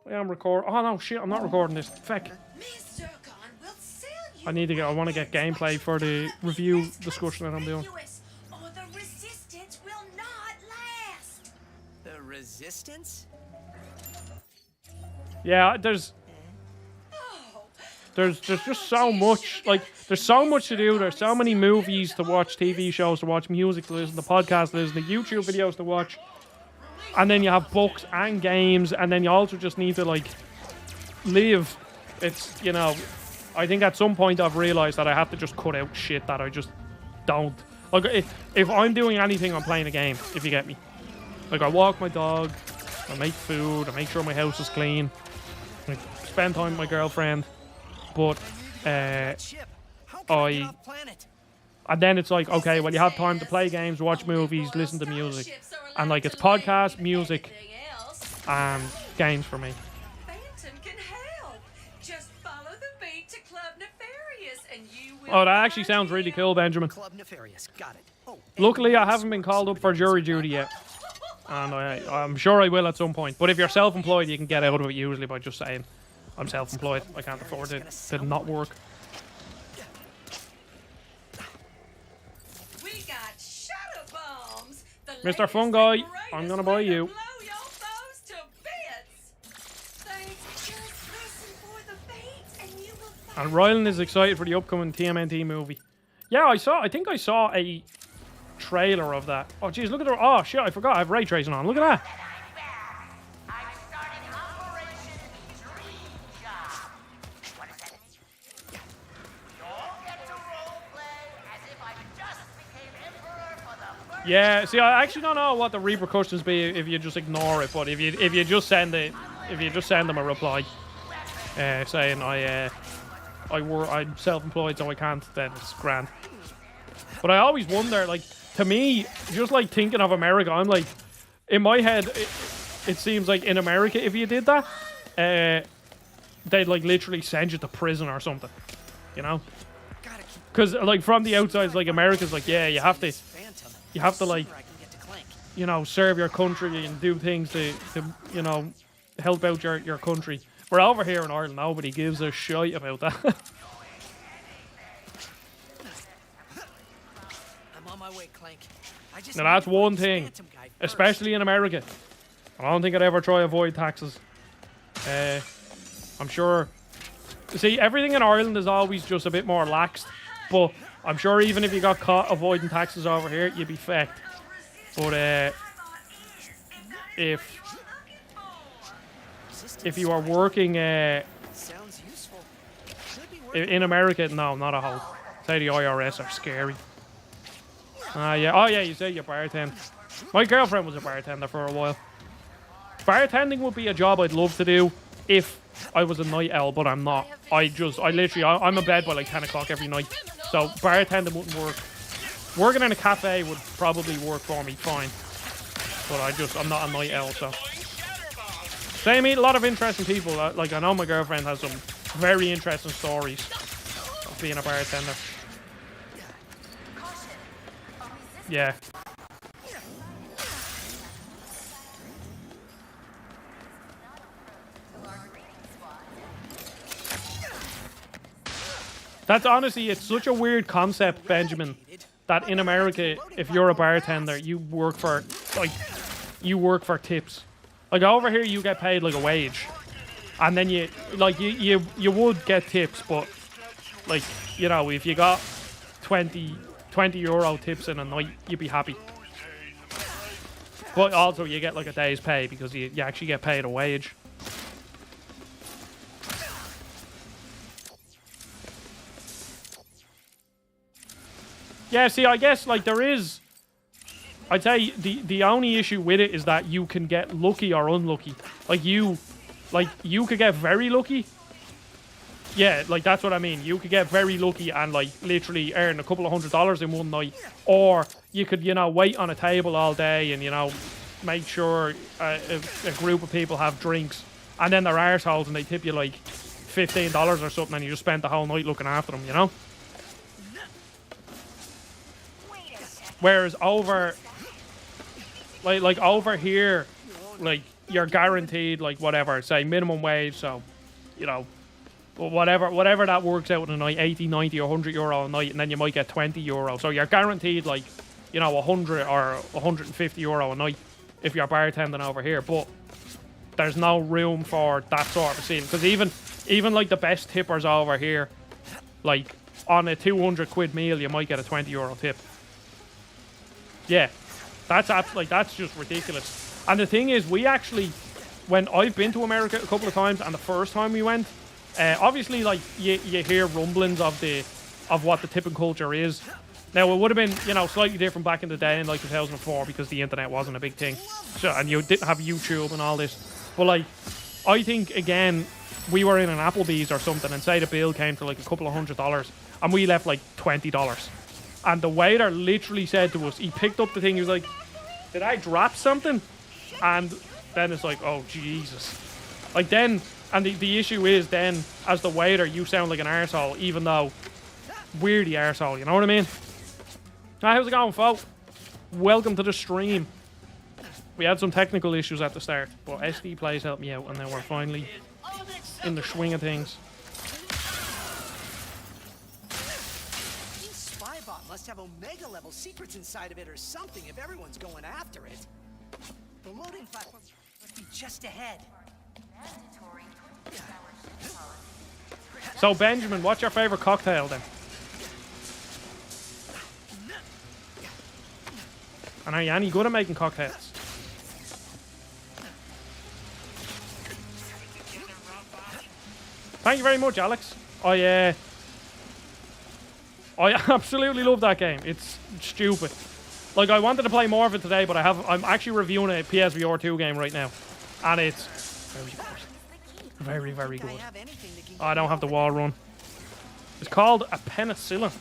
in. I am recording. Oh no, shit! I'm not recording this. Feck. Miss Zircon will sell you. I want to get gameplay for the review discussion that I'm doing. Or the resistance will not last. The resistance? Yeah, there's just so much. Like, there's so much to do. There's so many movies to watch, TV shows to watch, music to listen to, podcasts to listen to, YouTube videos to watch. And then you have books and games, and then you also just need to, like, live. It's, I think at some point I've realised that I have to just cut out shit that I just don't. Like, if I'm doing anything, I'm playing a game, if you get me. Like, I walk my dog, I make food, I make sure my house is clean, I spend time with my girlfriend. But and then it's like, okay, well, you have time to play games, watch movies, listen to music, and like it's podcast, music, and games for me. Phantom can help. Just follow the beat to Club Nefarious, and you will. Oh, that actually sounds really cool, Benjamin. Club Nefarious, got it. Oh, Luckily, I haven't been called up for jury duty yet. And I'm sure I will at some point. But if you're self-employed, you can get out of it usually by just saying, I'm self-employed. I can't afford it to not work. We got shadow bombs. The Mr. latest Fungi, and I'm greatest gonna buy way to you. blow your foes to bits. Thanks, just listen for the bait and you will find. And Rylan is excited for the upcoming TMNT movie. Yeah, I think I saw a trailer of that. Oh, jeez, look at her. Oh, shit, I forgot. I have ray tracing on. Look at that. I'm starting Operation Dream Job. What does that mean? You all get to role play as if I just became Emperor for the first Yeah, see, I actually don't know what the repercussions be if you just ignore it, but if you just send them a reply saying I'm self-employed so I can't, then it's grand. But I always wonder, like, to me, just like thinking of America, I'm like, in my head, it seems like in America, if you did that, they'd like literally send you to prison or something, you know? Because like from the outside, it's like America's like, yeah, you have to like, you know, serve your country and do things to you know, help out your country. We're over here in Ireland, nobody gives a shit about that. I'm on my way, Clank. I just Now that's need to one find this thing, Phantom guy first. especially in America. I don't think I'd ever try avoid taxes. I'm sure. See, everything in Ireland is always just a bit more laxed, but I'm sure even if you got caught avoiding taxes over here, you'd be fecked. But if you are working Sounds useful. Should be in America, no, not a whole. Say the IRS are scary. Yeah. Oh yeah, you say you bartend. My girlfriend was a bartender for a while. Bartending would be a job I'd love to do if I was a night owl, but I'm not. I'm in bed by like 10 o'clock every night. So bartending wouldn't work. Working in a cafe would probably work for me fine. But I'm not a night owl, so. They meet a lot of interesting people. Like, I know my girlfriend has some very interesting stories of being a bartender. Yeah. That's honestly, it's such a weird concept, Benjamin, that in America, if you're a bartender, you work for tips. Like over here, you get paid like a wage, and then you would get tips, but like, you know, if you got 20 euro tips in a night, you'd be happy. But also you get like a day's pay because you actually get paid a wage. Yeah, see, I guess like there is. I'd say the only issue with it is that you can get lucky or unlucky. Like you could get very lucky. Yeah, like that's what I mean. You could get very lucky and like literally earn a couple of $100s in one night, or you could, you know, wait on a table all day and, you know, make sure a group of people have drinks, and then they're arseholes and they tip you like $15 or something, and you just spent the whole night looking after them, you know. Whereas over, like over here, like you're guaranteed like whatever, say minimum wage, so, you know, whatever that works out in a night, 80, 90 or 100 euro a night, and then you might get 20 euro. So you're guaranteed like, you know, 100 or 150 euro a night if you're bartending over here. But there's no room for that sort of ceiling, because even like the best tippers over here, like on a 200 quid meal, you might get a 20 euro tip. Yeah, that's just ridiculous. And the thing is, we actually, when I've been to America a couple of times, and the first time we went, obviously, like you hear rumblings of what the tipping culture is. Now it would have been, you know, slightly different back in the day in like 2004 because the internet wasn't a big thing, so, and you didn't have YouTube and all this. But like, I think again, we were in an Applebee's or something, and say the bill came to like a couple of $100s, and we left like $20. And the waiter literally said to us, he picked up the thing, he was like, "Did I drop something?" And then it's like, oh Jesus. Like then, and the issue is then, as the waiter, you sound like an arsehole, even though we're the arsehole, you know what I mean? Hi, how's it going, folk? Welcome to the stream. We had some technical issues at the start, but SD Plays helped me out, and then we're finally in the swing of things. This Spybot must have Omega level secrets inside of it or something if everyone's going after it. The loading platform must be just ahead. Mandatory 24-hour shift policy. So, Benjamin, what's your favorite cocktail then? And are you any good at making cocktails? Thank you very much, Alex. I absolutely love that game. It's stupid. Like, I wanted to play more of it today, but I'm actually reviewing a PSVR 2 game right now, and it's very good. Very, very good. Oh, I don't have the wall run. It's called a penicillin.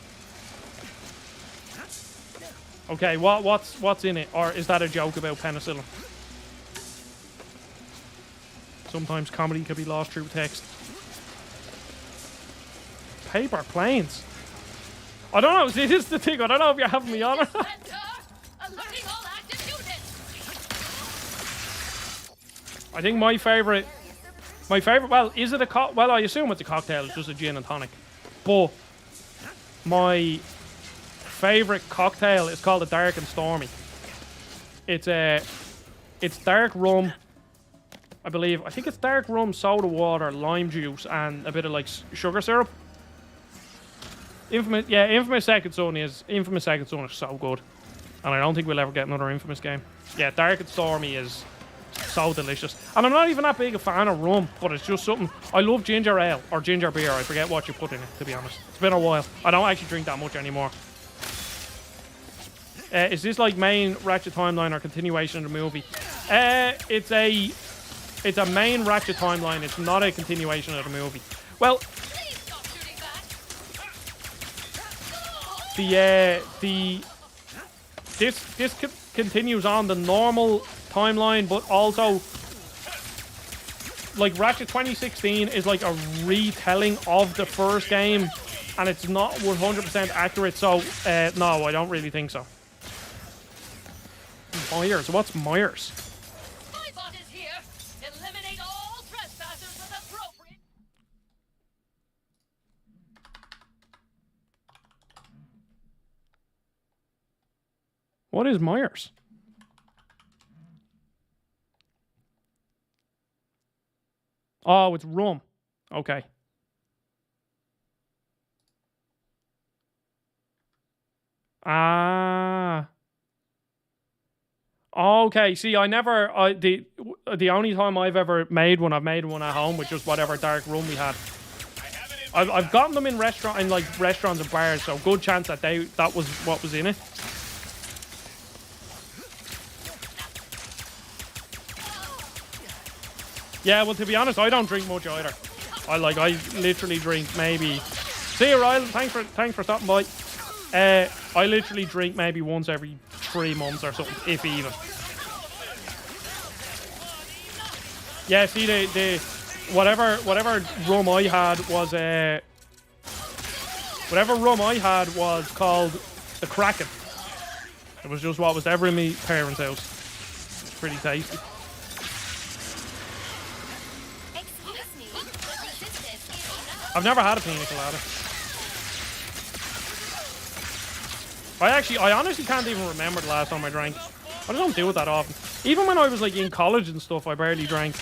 Okay, what's in it, or is that a joke about penicillin? Sometimes comedy can be lost through text. Paper planes. I don't know. This is the thing. I don't know if you're having me on. I think my favorite. Well, is it a well? I assume it's a cocktail. It's just a gin and tonic. But my favorite cocktail is called a Dark and Stormy. It's dark rum. I believe. I think it's dark rum, soda water, lime juice, and a bit of like sugar syrup. Infamous Second Son is so good, and I don't think we'll ever get another Infamous game. Yeah, Dark and Stormy is so delicious, and I'm not even that big a fan of rum, but it's just something. I love ginger ale or ginger beer. I forget what you put in it, to be honest. It's been a while. I don't actually drink that much anymore. Is this like main Ratchet timeline or continuation of the movie? It's a main Ratchet timeline. It's not a continuation of the movie. Well. This continues on the normal timeline, but also like Ratchet 2016 is like a retelling of the first game, and it's not 100% accurate. So no, I don't really think so. Myers, what's Myers? My bot is here. Eliminate all trespassers with appropriate. What is Myers? Oh, it's rum. Okay. Ah. Okay, see, the only time I've ever made one, I've made one at home with just whatever dark rum we had. I've gotten them in restaurants and bars, so good chance that that was what was in it. Yeah, well, to be honest, I don't drink much either. I literally drink maybe. See you, Ryle. Thanks for stopping by. I literally drink maybe once every 3 months or something, if even. Yeah, see the whatever rum I had was called the Kraken. It was just what was ever in my parents' house. It's pretty tasty. I've never had a pina colada. I honestly can't even remember the last time I drank. I just don't do it that often. Even when I was like in college and stuff, I barely drank.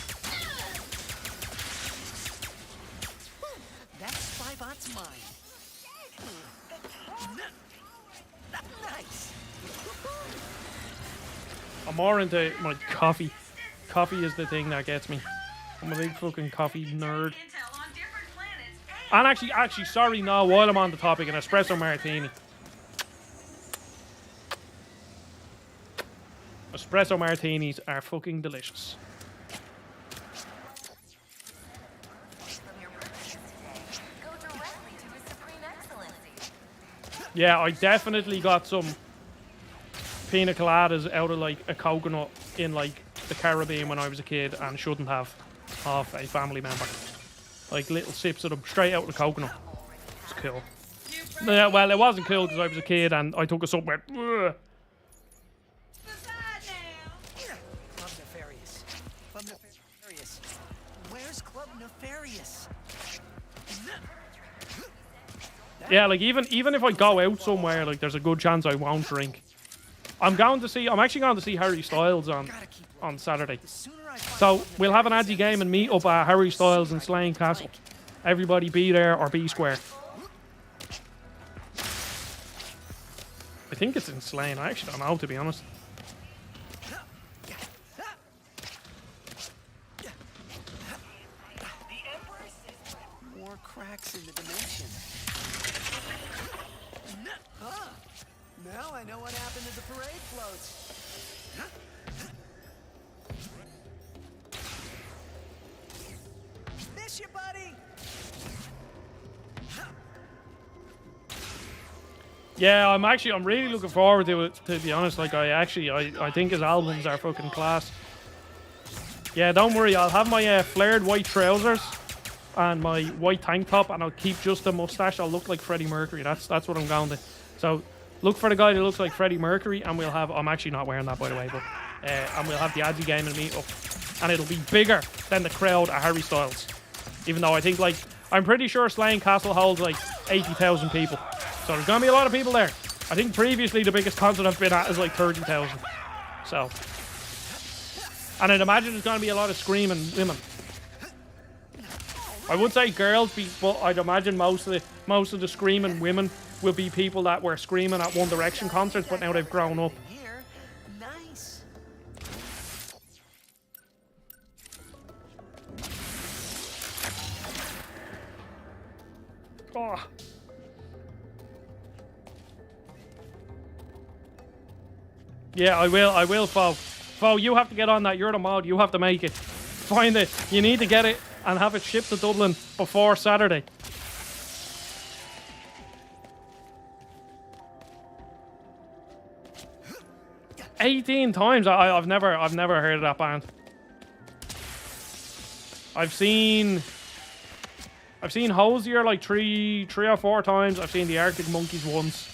That Spybot's mine. Nice. I'm more into my coffee. Coffee is the thing that gets me. I'm a big fucking coffee nerd. And actually, sorry, no, while I'm on the topic, an espresso martini. Espresso martinis are fucking delicious. From your purchases today, go directly to His Supreme Excellency. Yeah, I definitely got some pina coladas out of like a coconut in like the Caribbean when I was a kid, and shouldn't have of a family member. Like little sips of them straight out of the coconut. It's cool. Yeah, well, it wasn't cool because I was a kid and I took a sip and went, ugh. Club Nefarious? Where's Club Nefarious? Yeah, like even if I go out somewhere, like there's a good chance I won't drink. I'm actually going to see Harry Styles on Saturday. So we'll have an Adzi Gaming meet up at Harry Styles in Slane Castle. Everybody be there or be square. I think it's in Slane. I actually don't know, to be honest. More cracks in the dimension. Huh. Now I know what happened to the parade floats. Miss you, buddy. Yeah, I'm really looking forward to it, to be honest. Like, I think his albums are fucking class. Yeah, don't worry, I'll have my flared white trousers and my white tank top, and I'll keep just the mustache. I'll look like Freddie Mercury. That's what I'm going to. So, look for the guy that looks like Freddie Mercury, and we'll have, I'm actually not wearing that, by the way, but, and we'll have the Adzi Gaming meet up, and it'll be bigger than the crowd at Harry Styles. Even though I think, like, I'm pretty sure Slane Castle holds, like, 80,000 people. So there's going to be a lot of people there. I think previously the biggest concert I've been at is like 30,000. So. And I'd imagine there's going to be a lot of screaming women. I would say girls, but I'd imagine most of the screaming women will be people that were screaming at One Direction concerts, but now they've grown up. Here. Nice. Oh. Yeah, I will, Fo. Fo, you have to get on that. You're the mod. You have to make it. Find it. You need to get it and have it shipped to Dublin before Saturday. "18 times." I've never heard of that band. I've seen Hosier like three or four times. I've seen the Arctic Monkeys once.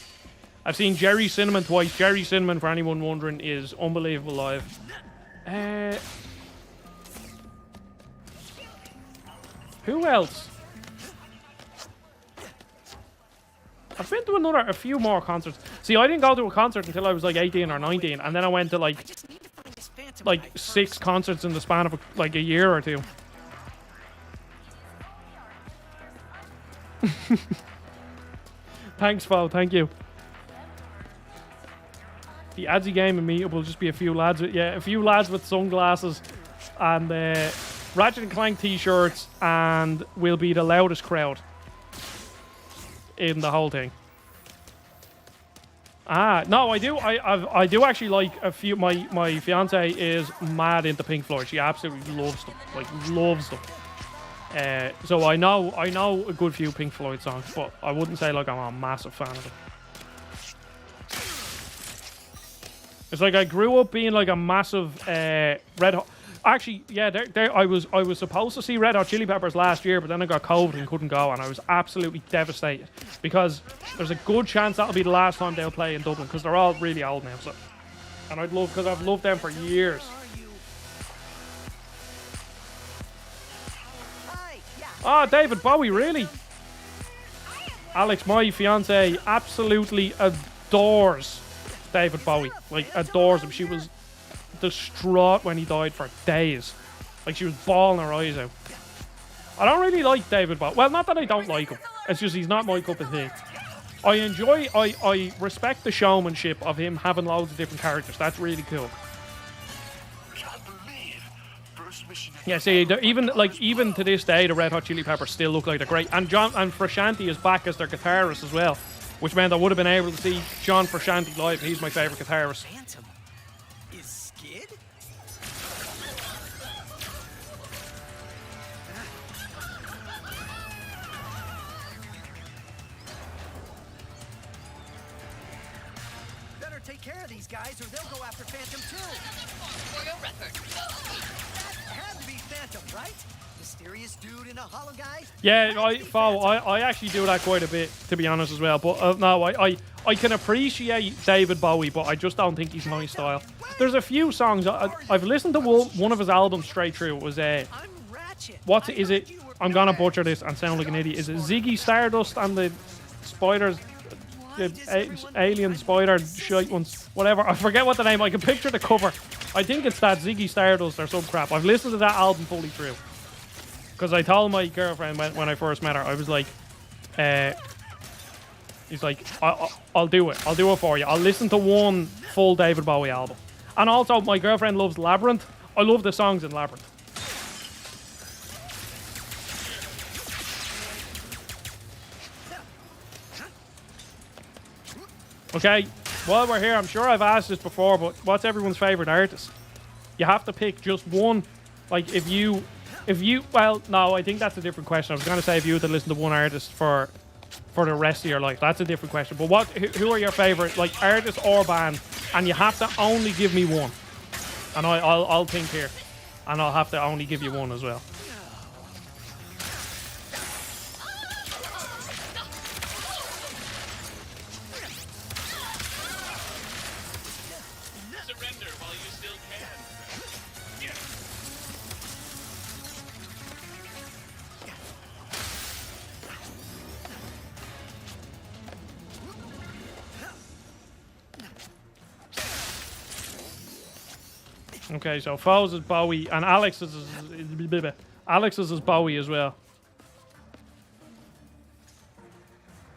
I've seen Jerry Cinnamon twice. Jerry Cinnamon, for anyone wondering, is unbelievable live. Who else? I've been to a few more concerts. See, I didn't go to a concert until I was like 18 or 19, and then I went to like 6 concerts in the span of like a year or two. Thanks, Fo. Thank you. The Adzi Gaming meetup will just be a few lads with sunglasses and Ratchet and Clank t-shirts, and we'll be the loudest crowd in the whole thing. No, I do. I do actually like a few. My fiance is mad into Pink Floyd. She absolutely loves them. Like, loves them. So I know a good few Pink Floyd songs, but I wouldn't say like I'm a massive fan of them. It's like I grew up being like a massive Red Hot. Actually, yeah, I was supposed to see Red Hot Chili Peppers last year, but then I got COVID and couldn't go, and I was absolutely devastated because there's a good chance that'll be the last time they'll play in Dublin because they're all really old now. So, and I've loved them for years. Ah, David Bowie, really? Alex, my fiance, absolutely adores David Bowie. Like, adores him. She was distraught when he died for days. Like, she was bawling her eyes out. I don't really like David Bowie. Well, not that I don't like him. It's just he's not my cup of tea. I respect the showmanship of him having loads of different characters. That's really cool. Yeah, see, even to this day, the Red Hot Chili Peppers still look like they're great. And Frusciante is back as their guitarist as well, which meant I would have been able to see John Frusciante live. He's my favourite guitarist. Phantom is Skid? Better take care of these guys or they'll go after Phantom too. That had to be Phantom, right? This mysterious dude in a hollow guy? Yeah, I actually do that quite a bit, to be honest, as well. But no, I can appreciate David Bowie, but I just don't think he's my style. There's a few songs I've listened to one of his albums straight through. It was I'm Ratchet. what is it? I'm gonna butcher this and sound like an idiot. Is it Ziggy Stardust and the spiders, the alien spider shite ones? Whatever. I forget what the name. I can picture the cover. I think it's that Ziggy Stardust or some crap. I've listened to that album fully through. Because I told my girlfriend when I first met her, I was like, he's like, I'll do it. I'll do it for you. I'll listen to one full David Bowie album. And also, my girlfriend loves Labyrinth. I love the songs in Labyrinth. Okay, while we're here, I'm sure I've asked this before, but what's everyone's favorite artist? You have to pick just one. Like, if you, well, no, I think that's a different question. I was going to say if you had to listen to one artist for the rest of your life. That's a different question. But who are your favorite, like, artist or band? And you have to only give me one. And I'll think here. And I'll have to only give you one as well. Surrender while you still can. Yeah. Okay, so Foles is Bowie, and Alex is Bowie as well.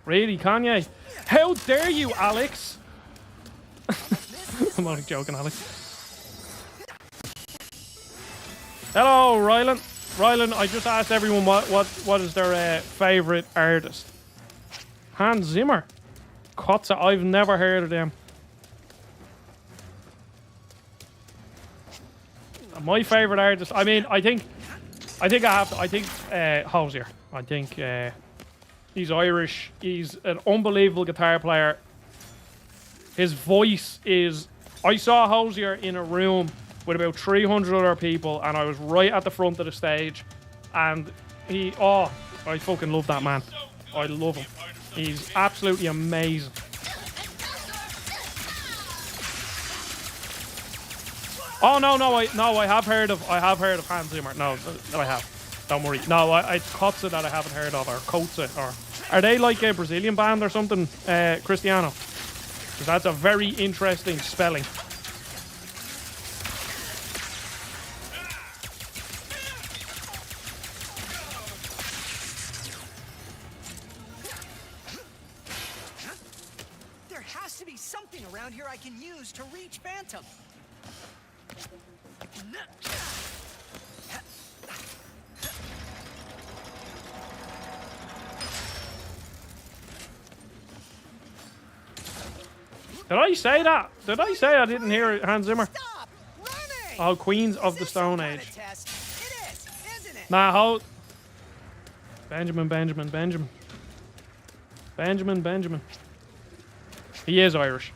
Really, Kanye? How dare you, Alex? I'm only joking, Alex. Hello, Rylan. Rylan, I just asked everyone what is their favorite artist. Hans Zimmer. Kotze, I've never heard of them. My favorite artist. I mean, I think Hosier. I think he's Irish. He's an unbelievable guitar player. His voice is. I saw Hosier in a room with about 300 other people, and I was right at the front of the stage. And I fucking love that man. I love him. He's absolutely amazing. Oh no! I have heard of Hans Zimmer. No, I have. Don't worry. No, it's Kotze that I haven't heard of, or Kotze, or are they like a Brazilian band or something? Cristiano, because that's a very interesting spelling. There has to be something around here I can use to reach Phantom. Did I say that? Did I say I didn't hear Hans Zimmer? Stop running! Oh, Queens of the Is this some Stone kind Age. of test? It is, isn't it? Nah, hold. Benjamin. He is Irish.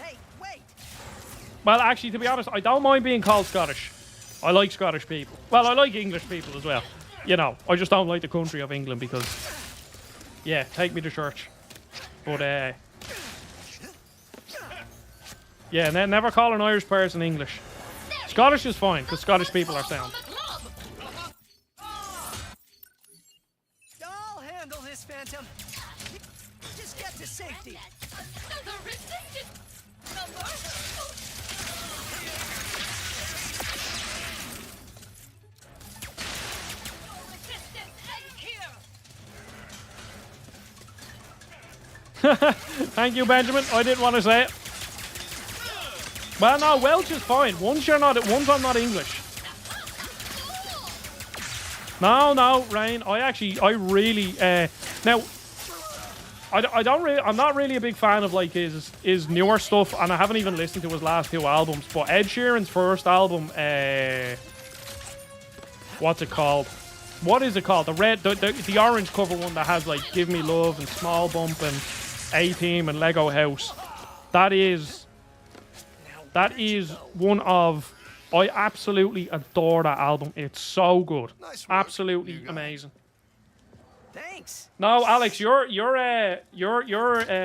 Hey, wait! Well, actually, to be honest, I don't mind being called Scottish. I like Scottish people. Well, I like English people as well. You know, I just don't like the country of England because, yeah, take me to church. But, yeah, never call an Irish person English. Scottish is fine, because Scottish people are sound. I'll handle this, Phantom. Just get to safety. The resistance number. Resistance and here. Thank you, Benjamin. I didn't want to say it. Well, no, Welsh is fine. Once I'm not English. No, Rain. I really. Now, I'm not really a big fan of like his newer stuff, and I haven't even listened to his last two albums. But Ed Sheeran's first album, what's it called? What is it called? The orange cover one that has like "Give Me Love" and "Small Bump" and "A-Team" and "Lego House." That is one of I absolutely adore that album. It's so good. Nice work, Absolutely new guy. amazing. Thanks. No, Alex, your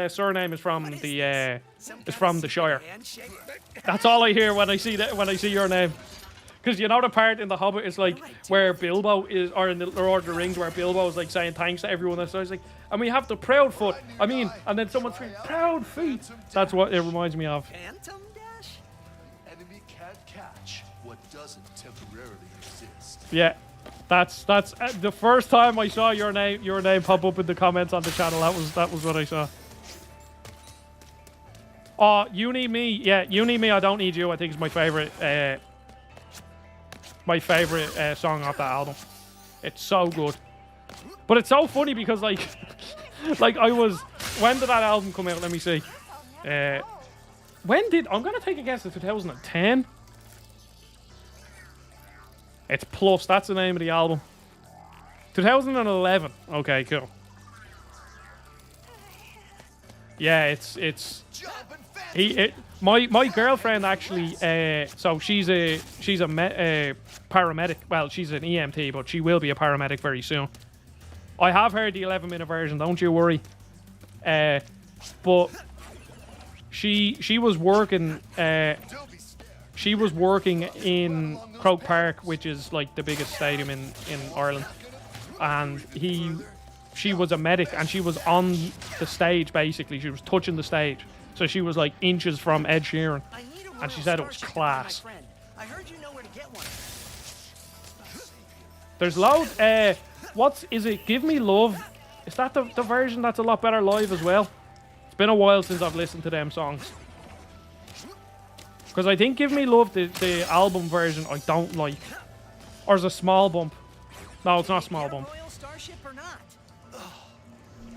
surname is from What is the this? Some is kind from of the secret Shire. handshake? That's all I hear when I see your name. Because you know the part in The Hobbit is like where Bilbo is, or in the Lord of the Rings where Bilbo is like saying thanks to everyone. And so it's like, and we have the proud foot. I mean, and then someone screams proud feet. That's what it reminds me of. Phantom Dash? Enemy can't catch what doesn't temporarily exist. Yeah, that's the first time I saw your name pop up in the comments on the channel. That was what I saw. Oh, You Need Me. Yeah, You Need Me. I Don't Need You. I think is my favorite. My favorite song off that album. It's so good. But it's so funny because like, like when did that album come out? Let me see. I'm gonna take a guess at 2010. It's Plus. That's the name of the album. 2011. Okay, cool. Yeah, it's my girlfriend actually. So she's a paramedic. Well, she's an EMT, but she will be a paramedic very soon. I have heard the 11-minute version. Don't you worry. But she was working. She was working in Croke Park, which is like the biggest stadium in Ireland, and she was a medic, and she was on the stage basically. She was touching the stage, so she was like inches from Ed Sheeran, I need a and she royal said it was starship to get class. my friend. I heard you know where to get one. There's loads. What is it? Give Me Love. Is that the version that's a lot better live as well? It's been a while since I've listened to them songs. Because I think Give Me Love, the album version, I don't like. Or is it Small Bump? No, it's not Small Get a Bump. royal starship or not?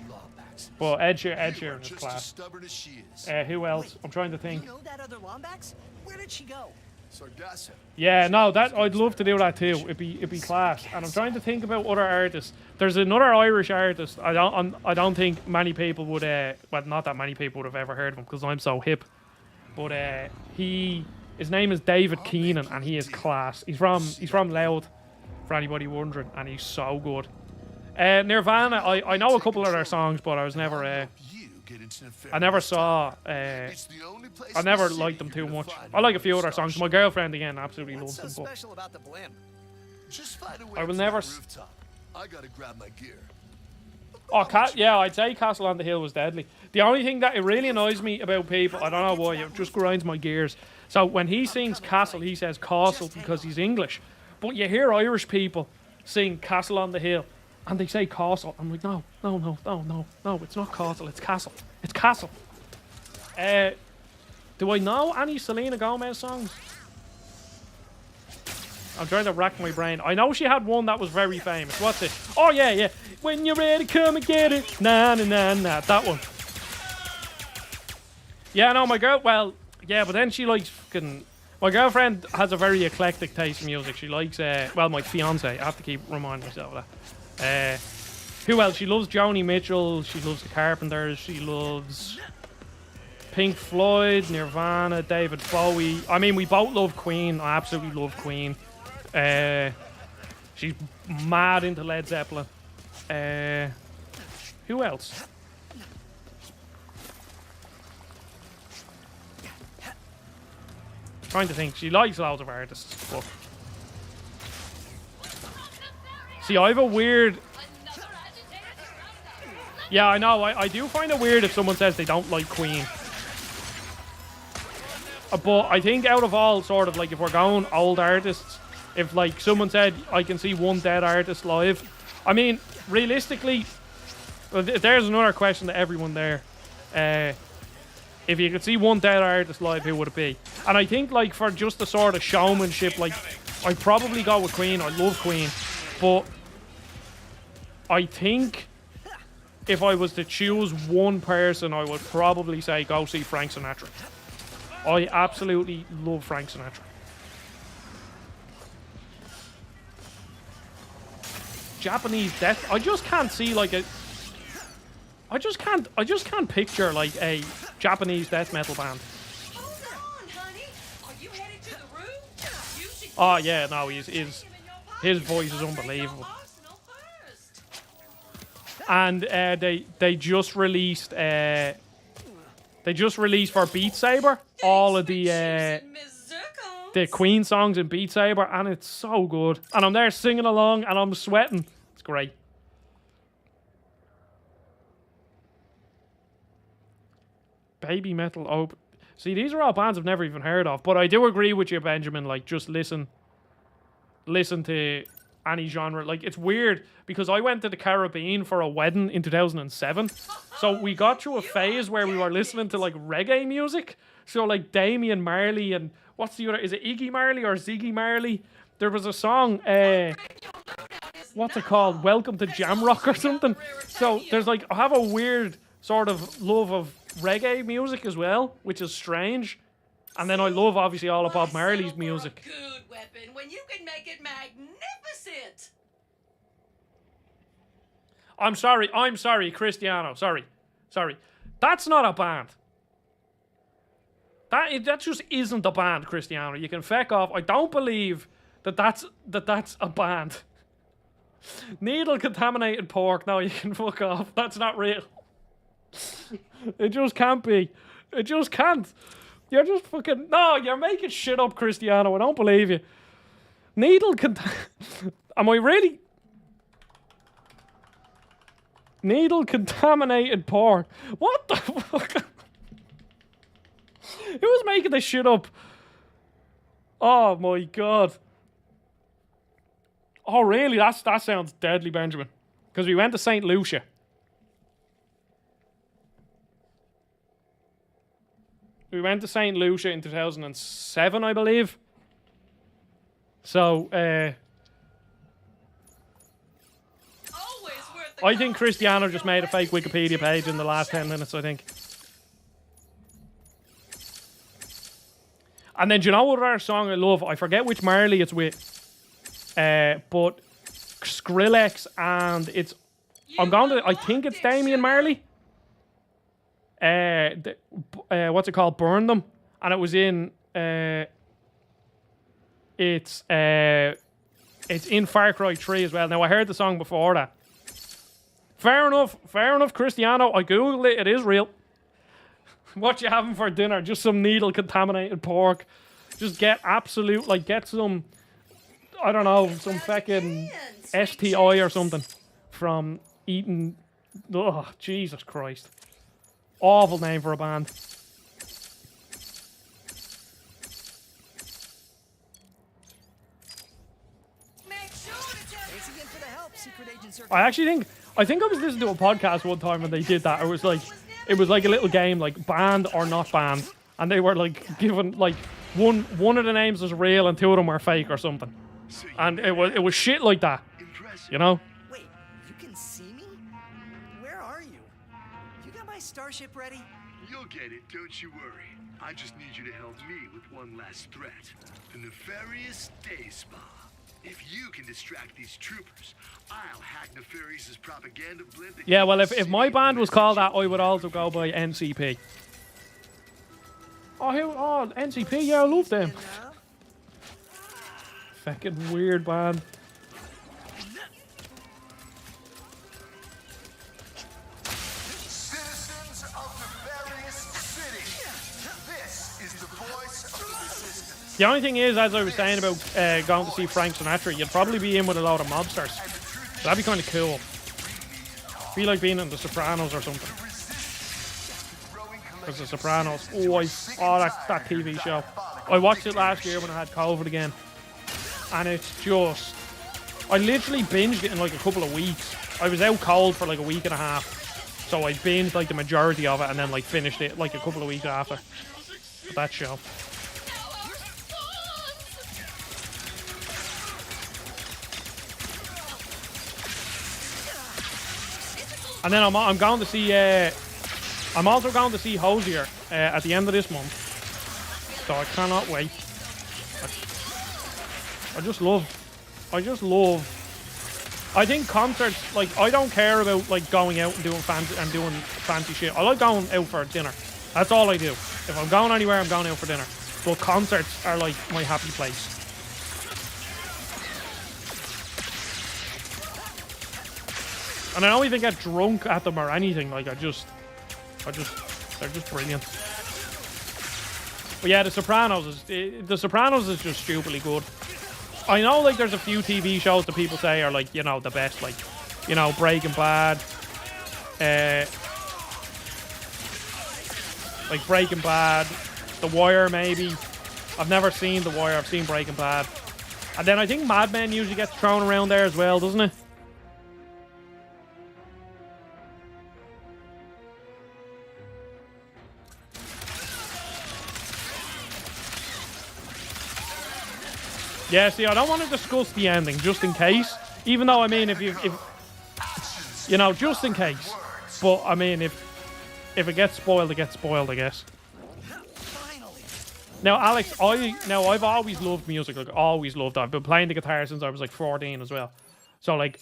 Lawbacks. But Ed You are Sheeran is just as class. stubborn as she is. Who else? I'm trying to You think. know that other Lombax? Where did she go? Sargasso. Yeah, no, I'd love to do that too. It'd be class. And I'm trying to think about other artists. There's another Irish artist. I don't think many people would. Well, not that many people would have ever heard of him because I'm so hip. But his name is David Keenan, and he is class. He's from Louth, for anybody wondering, and he's so good. Nirvana, I know a couple of their songs, but I was never. You get into I never nefarious saw. It's the only place I in the never city liked them you're too gonna much. find I like a a few royal other songs. My starship. girlfriend again absolutely What's loves so them. But special about the blimp? Just find a way I will to never that s- rooftop. I gotta grab my gear. Oh, yeah, I'd say Castle on the Hill was deadly. The only thing that it really annoys me about people, I don't know why, it just grinds my gears. So when he sings Castle, he says Castle because he's English. But you hear Irish people sing Castle on the Hill, and they say Castle. I'm like, no, it's not Castle, it's Castle. It's Castle. Do I know any Selena Gomez songs? I'm trying to rack my brain. I know she had one that was very famous. What's it? Oh, yeah. When you're ready, come and get it. Nah. That one. Yeah, no, my girl, well, yeah, but then she likes fucking... My girlfriend has a very eclectic taste in music. She likes, well, my fiance. I have to keep reminding myself of that. Who else? She loves Joni Mitchell. She loves the Carpenters. She loves Pink Floyd, Nirvana, David Bowie. I mean, we both love Queen. I absolutely love Queen. She's mad into Led Zeppelin. Who else? Trying to think. She likes loads of artists. But see, I have a weird... Yeah, I know. I do find it weird if someone says they don't like Queen. But I think out of all sort of like if we're going old artists, if like someone said I can see one dead artist live, I mean realistically, there's another question to everyone there. If you could see one dead artist live, who would it be? And I think like for just the sort of showmanship, like I'd probably go with Queen. I love Queen, but I think if I was to choose one person, I would probably say go see Frank Sinatra. I absolutely love Frank Sinatra. Japanese death. I just can't see like a. I just can't picture like a Japanese death metal band. Hold on, honey. Are you headed to the room? You Oh yeah, no, his voice is unbelievable. And they just released for Beat Saber all of the Queen songs in Beat Saber, and it's so good. And I'm there singing along, and I'm sweating. It's great. Baby Metal Open. See, these are all bands I've never even heard of, but I do agree with you, Benjamin. Like, just listen to any genre. Like, it's weird because I went to the Caribbean for a wedding in 2007, so we got through a phase where we were listening to like reggae music. So like Damian Marley and what's the other? Is it Iggy Marley or Ziggy Marley? There was a song. What's it called? Welcome to Jamrock or something. So there's like I have a weird sort of love of reggae music as well, which is strange. And then I love obviously all of Bob Marley's music. Good weapon when you can make it magnificent. I'm sorry, Cristiano. Sorry. That's not a band. That just isn't a band, Cristiano. You can feck off. I don't believe that's a band. Needle contaminated pork. No, you can fuck off. That's not real. It just can't be. It just can't. You're just fucking... No, you're making shit up, Cristiano. I don't believe you. Am I really... Needle contaminated pork. What the fuck? Who's making this shit up? Oh my god. Oh really? That sounds deadly, Benjamin. Because we went to St. Lucia. We went to St. Lucia in 2007, I believe. So, I think Cristiano just made a fake Wikipedia page in the last 10 minutes, I think. And then, do you know what other song I love? I forget which Marley it's with. But Skrillex and it's... I think it's Damian Marley. What's it called? Burn Them. And it was in... It's in Far Cry 3 as well. Now, I heard the song before that. Fair enough, Cristiano. I googled it. It is real. What you having for dinner? Just some needle contaminated pork. Just get get some, I don't know, some fucking STI or something from eating. Oh, Jesus Christ. Awful name for a band. I think I was listening to a podcast one time and they did that. It was like a little game, like banned or not banned, and they were like given like one of the names was real and two of them were fake or something, and it was shit like that, you know. Wait, you can see me? Where are you? You got my starship ready? You'll get it, don't you worry. I just need you to help me with one last threat. The nefarious day spa. If you can distract these troopers, I'll hack Nefarious's propaganda blimp. Yeah, well, if my band was called that, I would also go by NCP. Oh, NCP, yeah, I love them. Fucking weird band. Citizens of Nefarious City, this is the voice of the resistance. The only thing is, as I was saying about going to see Frank Sinatra, you'd probably be in with a lot of mobsters. So that'd be kind of cool. Be like being in The Sopranos or something. Because The Sopranos, that TV show. I watched it last year when I had COVID again. And it's just... I literally binged it in like a couple of weeks. I was out cold for like a week and a half. So I binged like the majority of it and then like finished it like a couple of weeks after. That show. And then I'm going to see. I'm also going to see Hosier at the end of this month, so I cannot wait. I just love. I think concerts, like, I don't care about like going out and doing fancy shit. I like going out for dinner. That's all I do. If I'm going anywhere, I'm going out for dinner. But concerts are like my happy place. And I don't even get drunk at them or anything. Like, they're just brilliant. But yeah, The Sopranos is just stupidly good. I know, like, there's a few TV shows that people say are, like, you know, the best, like, you know, Breaking Bad, like Breaking Bad, The Wire maybe. I've never seen The Wire, I've seen Breaking Bad. And then I think Mad Men usually gets thrown around there as well, doesn't it? Yeah, see, I don't want to discuss the ending, just in case. Even though, I mean, if you know, just in case. But, I mean, if it gets spoiled, it gets spoiled, I guess. Now, Alex, I've always loved music, like, always loved it. I've been playing the guitar since I was, like, 14 as well. So, like,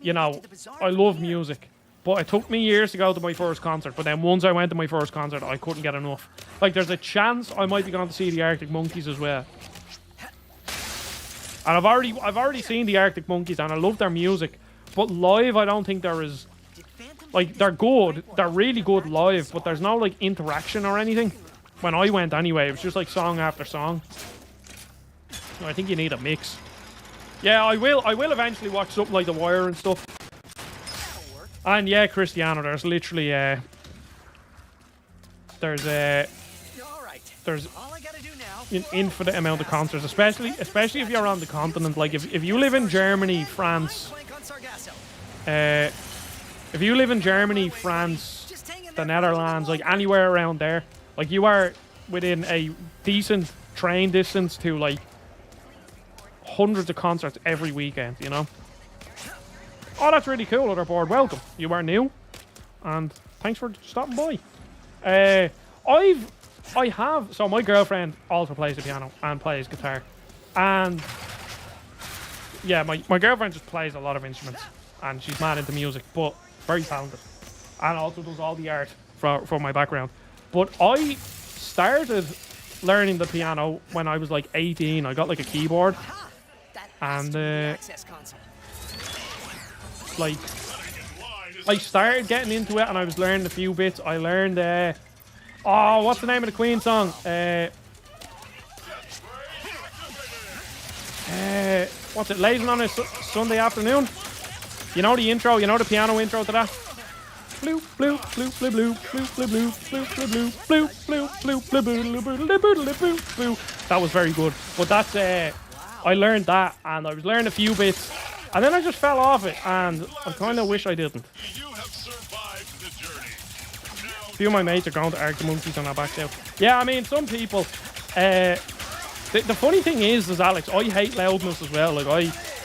you know, I love music. But it took me years to go to my first concert. But then once I went to my first concert, I couldn't get enough. Like, there's a chance I might be going to see the Arctic Monkeys as well. And I've already seen the Arctic Monkeys and I love their music, but live I don't think there is, like, they're good, they're really good live, but there's no like interaction or anything. When I went anyway, it was just like song after song. So I think you need a mix. Yeah, I will eventually watch something like The Wire and stuff. And yeah, Cristiano, there's literally there's an infinite amount of concerts, especially if you're on the continent. Like if you live in Germany, France, the Netherlands, like anywhere around there, like you are within a decent train distance to like hundreds of concerts every weekend, you know. Oh, that's really cool, Otherboard. Welcome. You are new, and thanks for stopping by. So my girlfriend also plays the piano and plays guitar. And yeah, my girlfriend just plays a lot of instruments and she's mad into music, but very talented. And also does all the art from my background. But I started learning the piano when I was like 18. I got like a keyboard. And like I started getting into it and I was learning a few bits. I learned oh, what's the name of the Queen song? What's it? Lazing on a Sunday afternoon? You know the intro? You know the piano intro to that? Blue, blue, blue, blue, blue, blue, blue, blue, blue, blue, blue, blue, blue, blue, blue, blue, blue. That was very good. But that's I learned that and I was learning a few bits and then I just fell off it and I kind of wish I didn't. A few of my mates are going to Arctic Monkeys on our back out. Yeah, I mean, some people. The funny thing is, Alex, I hate loudness as well. Like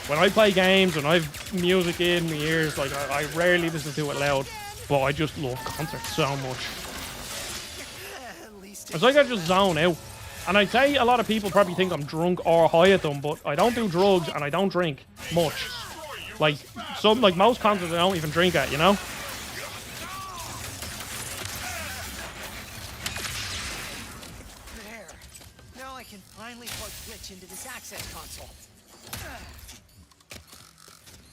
when I play games, when I've music in my ears, like I rarely listen to it loud. But I just love concerts so much. It's like I just zone out. And I'd say a lot of people probably think I'm drunk or high at them, but I don't do drugs and I don't drink much. Like most concerts I don't even drink at, you know? There. Now I can finally plug Glitch into this access console.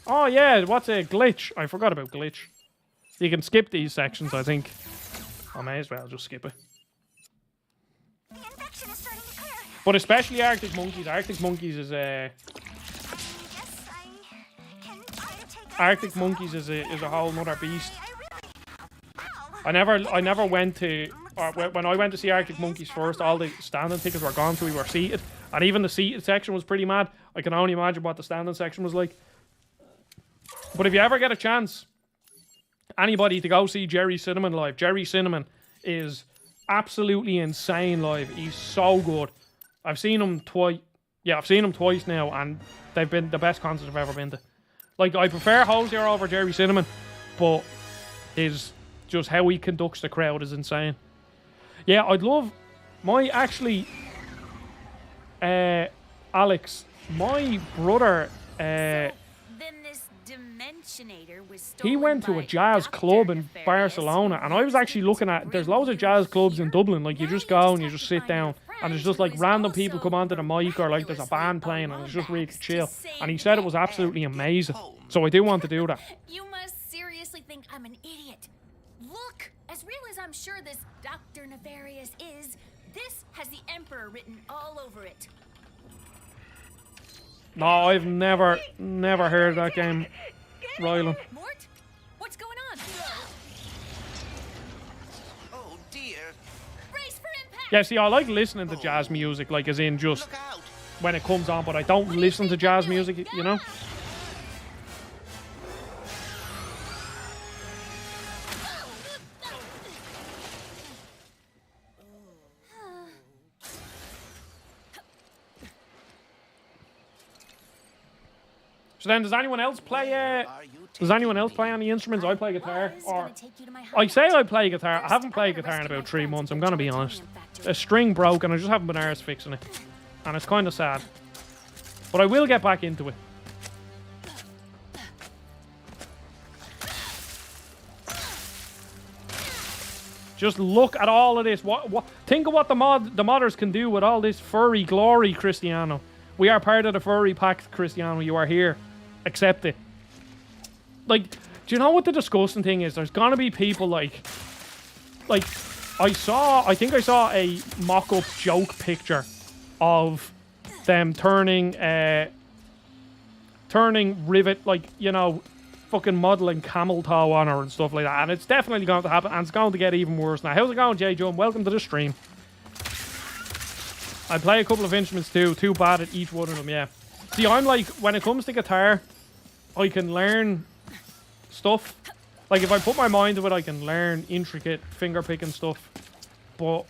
Oh yeah, what's a glitch? I forgot about glitch. You can skip these sections, I think. I may as well just skip it. But especially Arctic Monkeys. Arctic Monkeys is a whole nother beast. I never went to, when I went to see Arctic Monkeys first, all the standing tickets were gone, so we were seated. And even the seated section was pretty mad. I can only imagine what the standing section was like. But if you ever get a chance, anybody, to go see Jerry Cinnamon live. Jerry Cinnamon is absolutely insane live. He's so good. I've seen him twice. Yeah, I've seen him twice now, and they've been the best concerts I've ever been to. Like, I prefer Hosier over Jerry Cinnamon, but just how he conducts the crowd is insane. Yeah, I'd love Alex, my brother, he went to a jazz club in Barcelona, and I was actually looking at, there's loads of jazz clubs in Dublin, like you just go and you just sit down, and there's just like random people come onto the mic, or like there's a band playing, and it's just really chill. And he said it was absolutely amazing, so I do want to do that. You must think I'm an idiot. Look, as real as I'm sure this Dr. Nefarious is, this has the Emperor written all over it. No, I've never heard that game, Rylan. Mort? What's going on? Oh dear. Brace for impact! Yeah, see, I like listening to jazz music, like as in just Look out. when it comes on, but I don't listen to jazz music, you know? So then, does anyone else play? Does anyone else play any instruments? I play guitar. Or I say I play guitar. I haven't played guitar in about 3 months. I'm gonna be honest. A string broke, and I just haven't been arse fixing it, and it's kind of sad. But I will get back into it. Just look at all of this. What? Think of what the modders can do with all this furry glory, Cristiano. We are part of the furry pack, Cristiano. You are here. Accept it. Like, do you know what the disgusting thing is? There's gonna be people like I think I saw a mock-up joke picture of them turning Rivet, like, you know, fucking modelling camel toe on her and stuff like that. And it's definitely going to happen, and it's going to get even worse now. How's it going, J. John? Welcome to the stream. I play a couple of instruments too bad at each one of them, yeah. See, I'm like, when it comes to guitar, I can learn stuff. Like, if I put my mind to it, I can learn intricate finger-picking stuff. But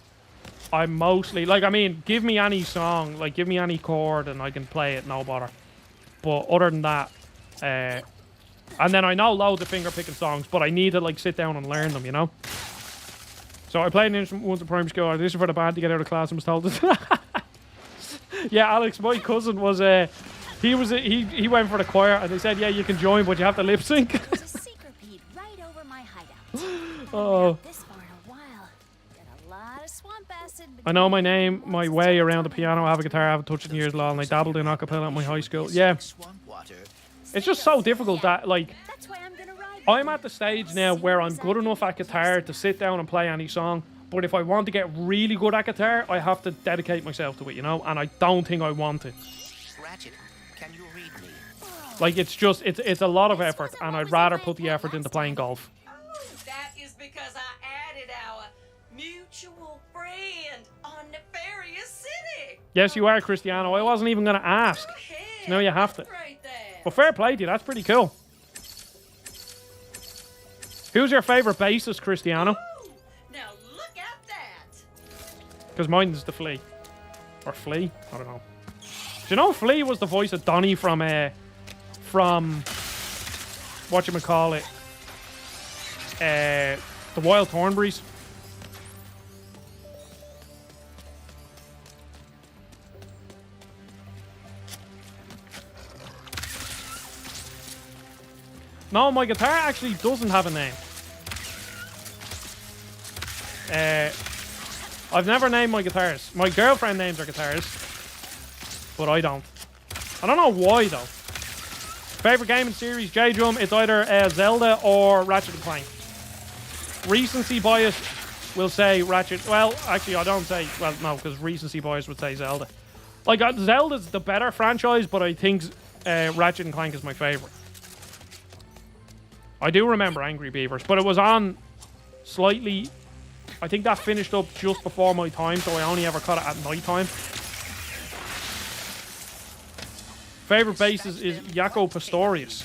I'm mostly, like, I mean, give me any song, like, give me any chord and I can play it, no bother. But other than that, and then I know loads of finger-picking songs, but I need to, like, sit down and learn them, you know? So I played an instrument once in primary school. This is for the band to get out of class and was told this. Yeah, Alex, my cousin was he went for the choir and they said, yeah, you can join, but you have to lip sync. There's a secret bead right over my hideout. Oh. This far in a while. Got a lot of swamp acid. I know my name, my way around the piano. I have a guitar I haven't touched in years, lol, and I dabbled in acapella at my high school. Yeah. Swamp water. It's just so difficult that, like, That's why I'm gonna ride. I'm at the stage now where I'm good enough at guitar to sit down and play any song. But if I want to get really good at guitar, I have to dedicate myself to it, you know? And I don't think I want to. Ratchet, can you read me? Like, it's just, it's a lot of effort, and I'd rather put the effort into playing golf. Oh, that is because I added our mutual friend on Nefarious City. Yes, you are, Cristiano. I wasn't even going to ask. Go ahead. No, you have to. Right there. But fair play to you, that's pretty cool. Who's your favourite bassist, Cristiano? Ooh, now look at that. Because mine's the Flea. Or Flea? I don't know. Do you know Flea was the voice of Donnie from whatchamacallit? The Wild Thornberrys? No, my guitar actually doesn't have a name. I've never named my guitars. My girlfriend names her guitars, but I don't. I don't know why though. Favorite gaming series, J-Drum, it's either Zelda or Ratchet and Clank. Recency bias will say Ratchet. Well, actually, I don't say. Well, no, because recency bias would say Zelda. Like, Zelda's the better franchise, but I think Ratchet and Clank is my favorite. I do remember Angry Beavers, but it was on slightly. I think that finished up just before my time, so I only ever caught it at night time. Favorite bassist is Jaco Pastorius.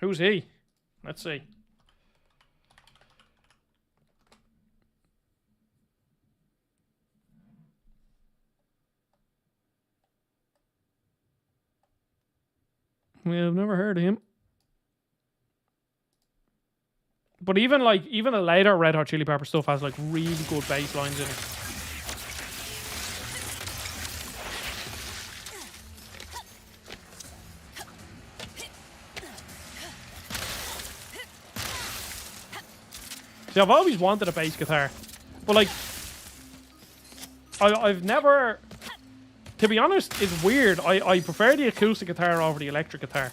Who's he? Let's see. Well, I've never heard of him. But even the later Red Hot Chili Pepper stuff has like really good bass lines in it. See, I've always wanted a bass guitar, but like, I've never. To be honest, it's weird. I prefer the acoustic guitar over the electric guitar,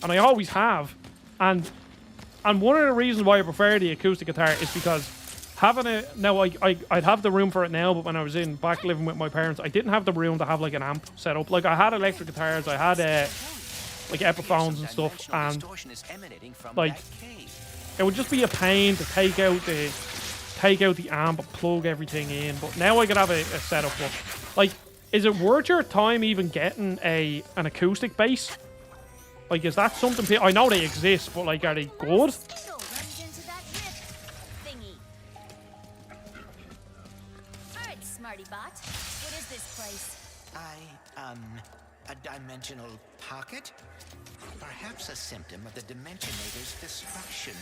and I always have. And And one of the reasons why I prefer the acoustic guitar is because having a... Now, I'd have the room for it now, but when I was back living with my parents, I didn't have the room to have, like, an amp set up. Like, I had electric guitars, I had, like, Epiphones and stuff, and, like, it would just be a pain to take out the amp and plug everything in. But now I could have a setup. But, like, is it worth your time even getting an acoustic bass? Like, is that something... I know they exist, but, like, are they good? Still runs into that rift thingy. Alright, smarty bot. What is this place? A dimensional pocket? Perhaps a symptom of the Dimensionator's destruction.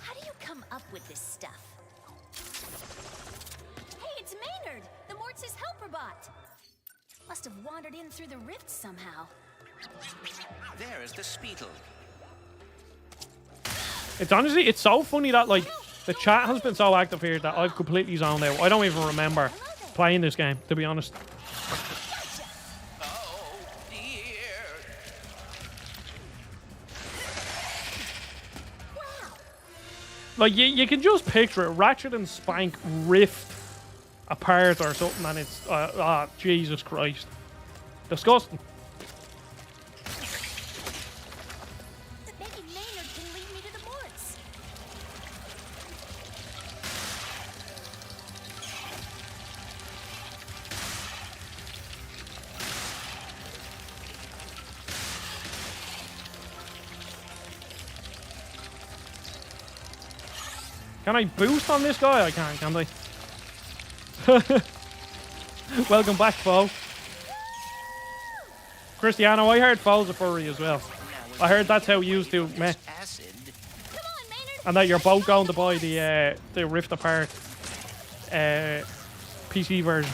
How do you come up with this stuff? Hey, it's Maynard, the Mortis helper bot. Must have wandered in through the rift somehow. There is the Speetle. It's honestly, it's so funny that, like, the chat has been so active here that I've completely zoned out. I don't even remember playing this game, to be honest. Oh, dear. Like, you can just picture it. Ratchet and Spank rift apart or something, and it's... Jesus Christ. Disgusting. Maybe Maynard can lead me to the Morts. Can I boost on this guy? I can't I? Welcome back, Fo. Cristiano, I heard Fo's a furry as well. I heard that's how you do meh. Acid. Come on, Maynard. And that you're both going to buy the Rift Apart PC version.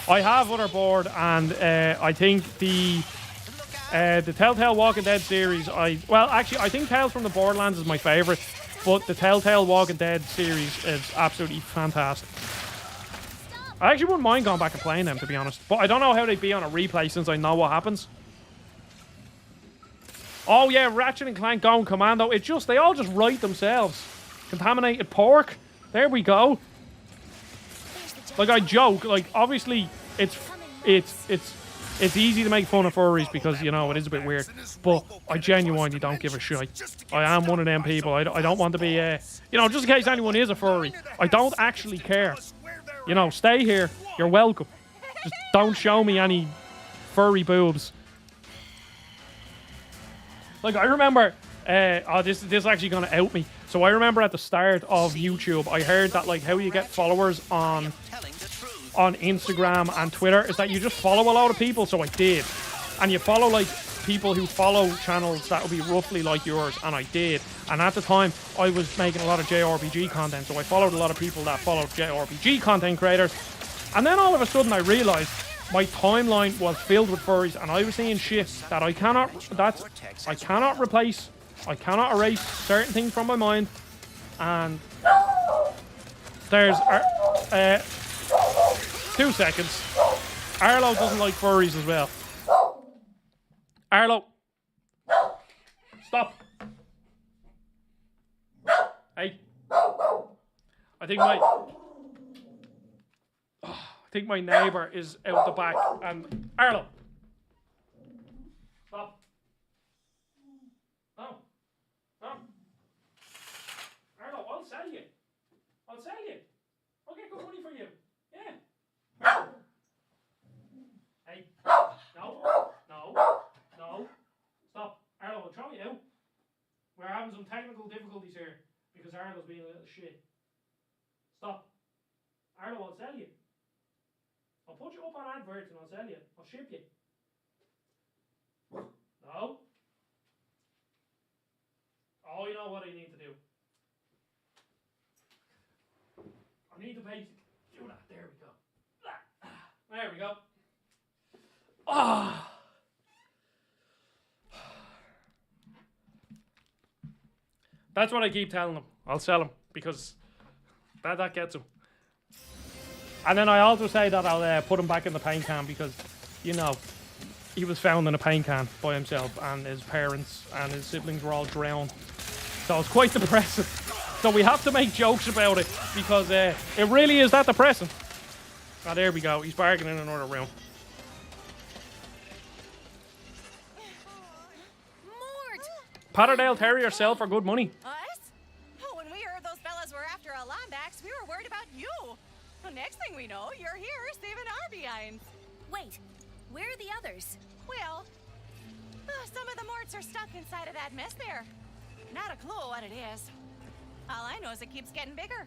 I have other board, and I think the Telltale Walking Dead series. Well, actually, I think Tales from the Borderlands is my favorite, but the Telltale Walking Dead series is absolutely fantastic. I actually wouldn't mind going back and playing them, to be honest, but I don't know how they'd be on a replay since I know what happens. Oh yeah, Ratchet and Clank going commando. They all just write themselves. Contaminated pork. There we go. Like, I joke, like, obviously it's easy to make fun of furries because, you know, it is a bit weird, but I genuinely don't give a shit. I am one of them people. I don't want to be, you know, just in case anyone is a furry, I don't actually care. You know, stay here. You're welcome. Just don't show me any furry boobs. Like, I remember, this is actually going to out me. So I remember at the start of YouTube, I heard that, like, how you get followers on Instagram and Twitter is that you just follow a lot of people. So I did. And you follow, like, people who follow channels that would be roughly like yours, and I did. And at the time, I was making a lot of JRPG content, so I followed a lot of people that followed JRPG content creators. And then all of a sudden I realised my timeline was filled with furries, and I was seeing shit that I cannot replace, I cannot erase certain things from my mind. And there's 2 seconds. Arlo doesn't like furries as well. Arlo, stop. Hey, I think my neighbour is out the back, and Arlo, stop. No. Arlo, I'll sell you. I'll get good money for you. Yeah. Hey, no. Stop. Arlo, I'll throw you out. We're having some technical difficulties here because Arlo's being a little shit. Stop. Arlo, I'll sell you. I'll put you up on adverts and I'll sell you. I'll ship you. No. Oh, you know what I need to do? I need to basically do that. There we go. There we go. Ah. That's what I keep telling them. I'll sell them because that gets them. And then I also say that I'll put them back in the paint can because, you know, he was found in a paint can by himself, and his parents and his siblings were all drowned. So it's quite depressing. So we have to make jokes about it because it really is that depressing. Ah, there we go. He's barking in another room. Mort! Patterdale Terrier sell for good money. Us? Oh, when we heard those fellas were after our Lombax, we were worried about you. Well, next thing we know, you're here saving our behinds. Wait, where are the others? Well, some of the Morts are stuck inside of that mess there. Not a clue what it is. All I know is it keeps getting bigger.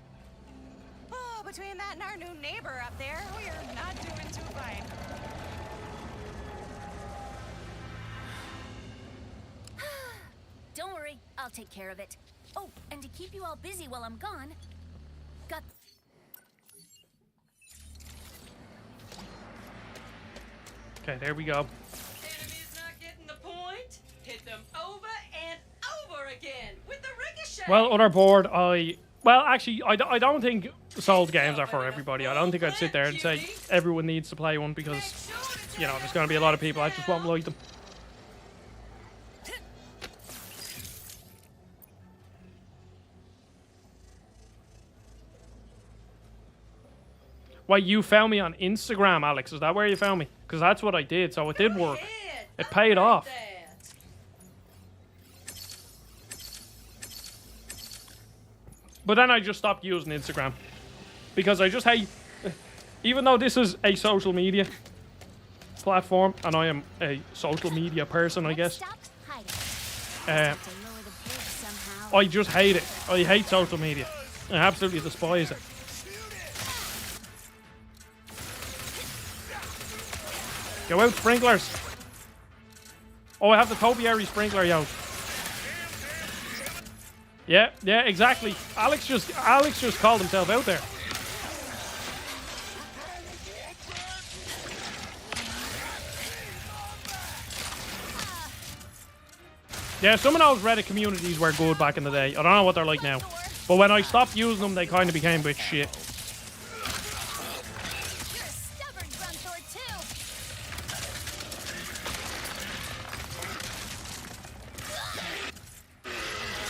Oh, between that and our new neighbor up there, we're not doing too fine. Don't worry, I'll take care of it. Oh, and to keep you all busy while I'm gone, got... Okay, there we go. Enemies not getting the point? Hit them over and over again with the ricochet. Well, other board, well, actually, I don't think sold games are for everybody. I don't think I'd sit there and say everyone needs to play one because, you know, there's going to be a lot of people I just won't like them. Wait, you found me on Instagram, Alex. Is that where you found me? Because that's what I did, so it did work. It paid off. But then I just stopped using Instagram. Because I just hate... Even though this is a social media platform, and I am a social media person, I guess. Stop hiding. Uh, To lower the bridge somehow. I just hate it. I hate social media. I absolutely despise it. Go out, sprinklers. Oh, I have the topiary sprinkler out. Yeah, exactly. Alex just called himself out there. Yeah, some of those Reddit communities were good back in the day. I don't know what they're like now. But when I stopped using them, they kind of became a bit shit. You're a stubborn Grunthor too.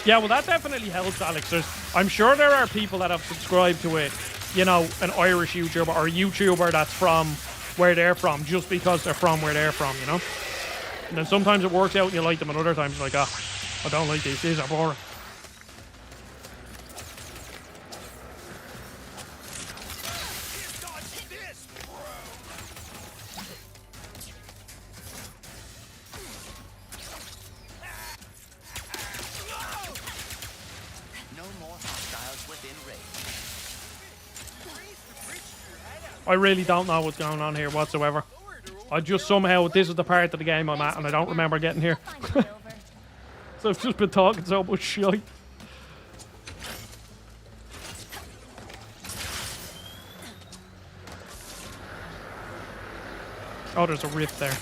Yeah, well, that definitely helps, Alex. I'm sure there are people that have subscribed to it, you know, an Irish YouTuber or a YouTuber that's from where they're from, just because they're from where they're from, you know? And then sometimes it works out and you like them, and other times you're like, ah, I don't like these are boring. No more hostiles within range. I really don't know what's going on here whatsoever. I just somehow, this is the part of the game I'm at, and I don't remember getting here. I'll find you over. So I've just been talking so much shit. Oh, there's a rift there. So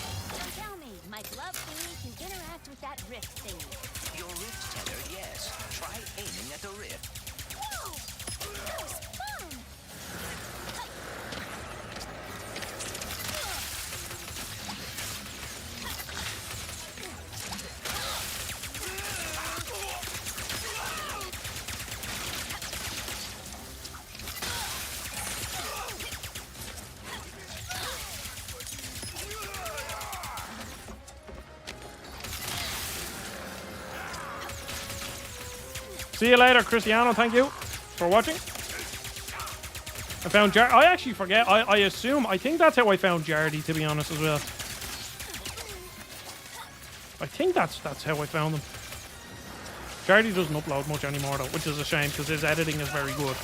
tell me, my glove thingy can interact with that rift thingy. Your rift tethered, yes. Try aiming at the rift. Whoa! That was fun! See you later, Cristiano. Thank you for watching. I found I actually forget. I assume. I think that's how I found Jardy, to be honest, as well. I think that's how I found him. Jardy doesn't upload much anymore though, which is a shame because his editing is very good.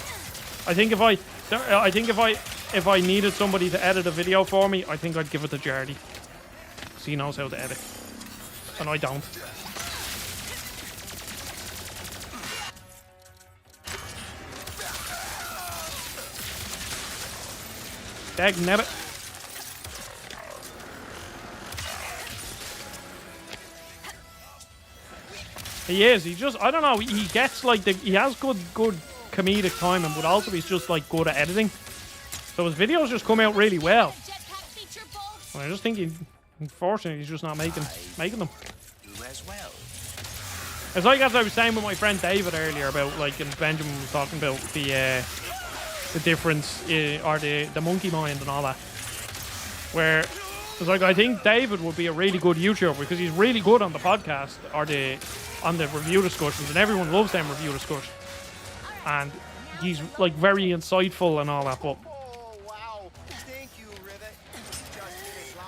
I think if I needed somebody to edit a video for me, I think I'd give it to Jardy. Because he knows how to edit, and I don't. Dag nabbit. He is. He just, I don't know. He gets like he has good comedic timing, but also he's just like good at editing. So his videos just come out really well. Jetpack feature bolts. And I just think he Unfortunately, he's just not making them. You as well. It's like as I was saying with my friend David earlier about, like, and Benjamin was talking about the difference or the monkey mind and all that. Where it's like I think David would be a really good YouTuber because he's really good on the podcast or on the review discussions, and everyone loves them review discussions. And he's like very insightful and all that, but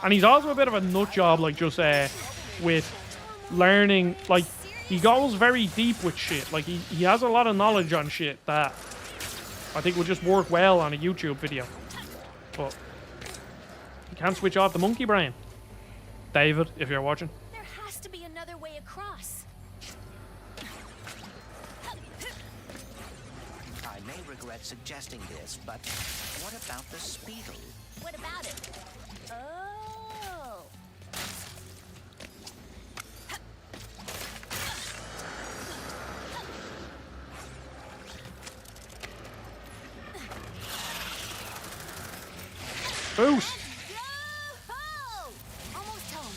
and he's also a bit of a nut job, like just with learning. Like he goes very deep with shit. Like he has a lot of knowledge on shit that I think would just work well on a YouTube video. But you can't switch off the monkey brain. David, if you're watching. There has to be another way across. I may regret suggesting this, but what about the Speedle? What about it? Oh. Boost! Yo-ho! Almost home.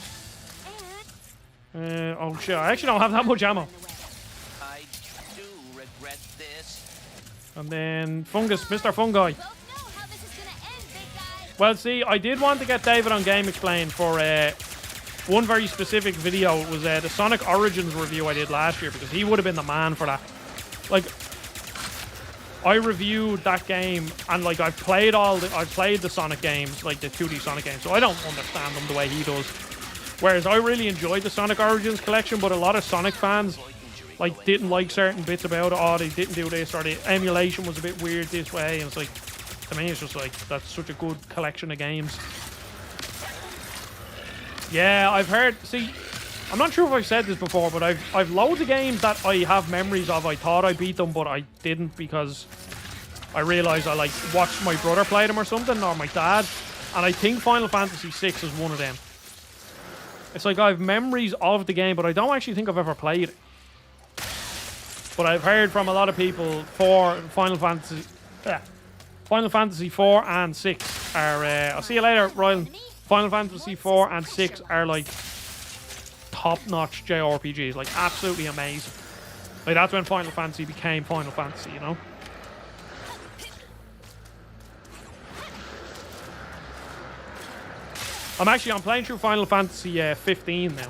Oh shit, I actually don't have that much ammo. I do regret this. And then Fungus, Mr. Fungi. Both know how this is gonna end, big guy. Well, see, I did want to get David on Game Explain for one very specific video. It was the Sonic Origins review I did last year because he would have been the man for that. Like, I reviewed that game and like I've played the Sonic games, like the 2D Sonic games, so I don't understand them the way he does. Whereas I really enjoyed the Sonic Origins collection, but a lot of Sonic fans like didn't like certain bits about it. Oh, they didn't do this, or the emulation was a bit weird this way. And it's like, to me, it's just like that's such a good collection of games. Yeah, I've heard. See, I'm not sure if I've said this before, but I've loads of games that I have memories of. I thought I beat them, but I didn't because I realized I like watched my brother play them or something, or my dad. And I think Final Fantasy VI is one of them. It's like I have memories of the game, but I don't actually think I've ever played it. But I've heard from a lot of people Final Fantasy 4 and 6 are. I'll see you later, Ryan. Final Fantasy 4 and 6 are like top-notch JRPGs, like absolutely amazing. Like that's when Final Fantasy became Final Fantasy, you know. I'm playing through Final Fantasy 15 now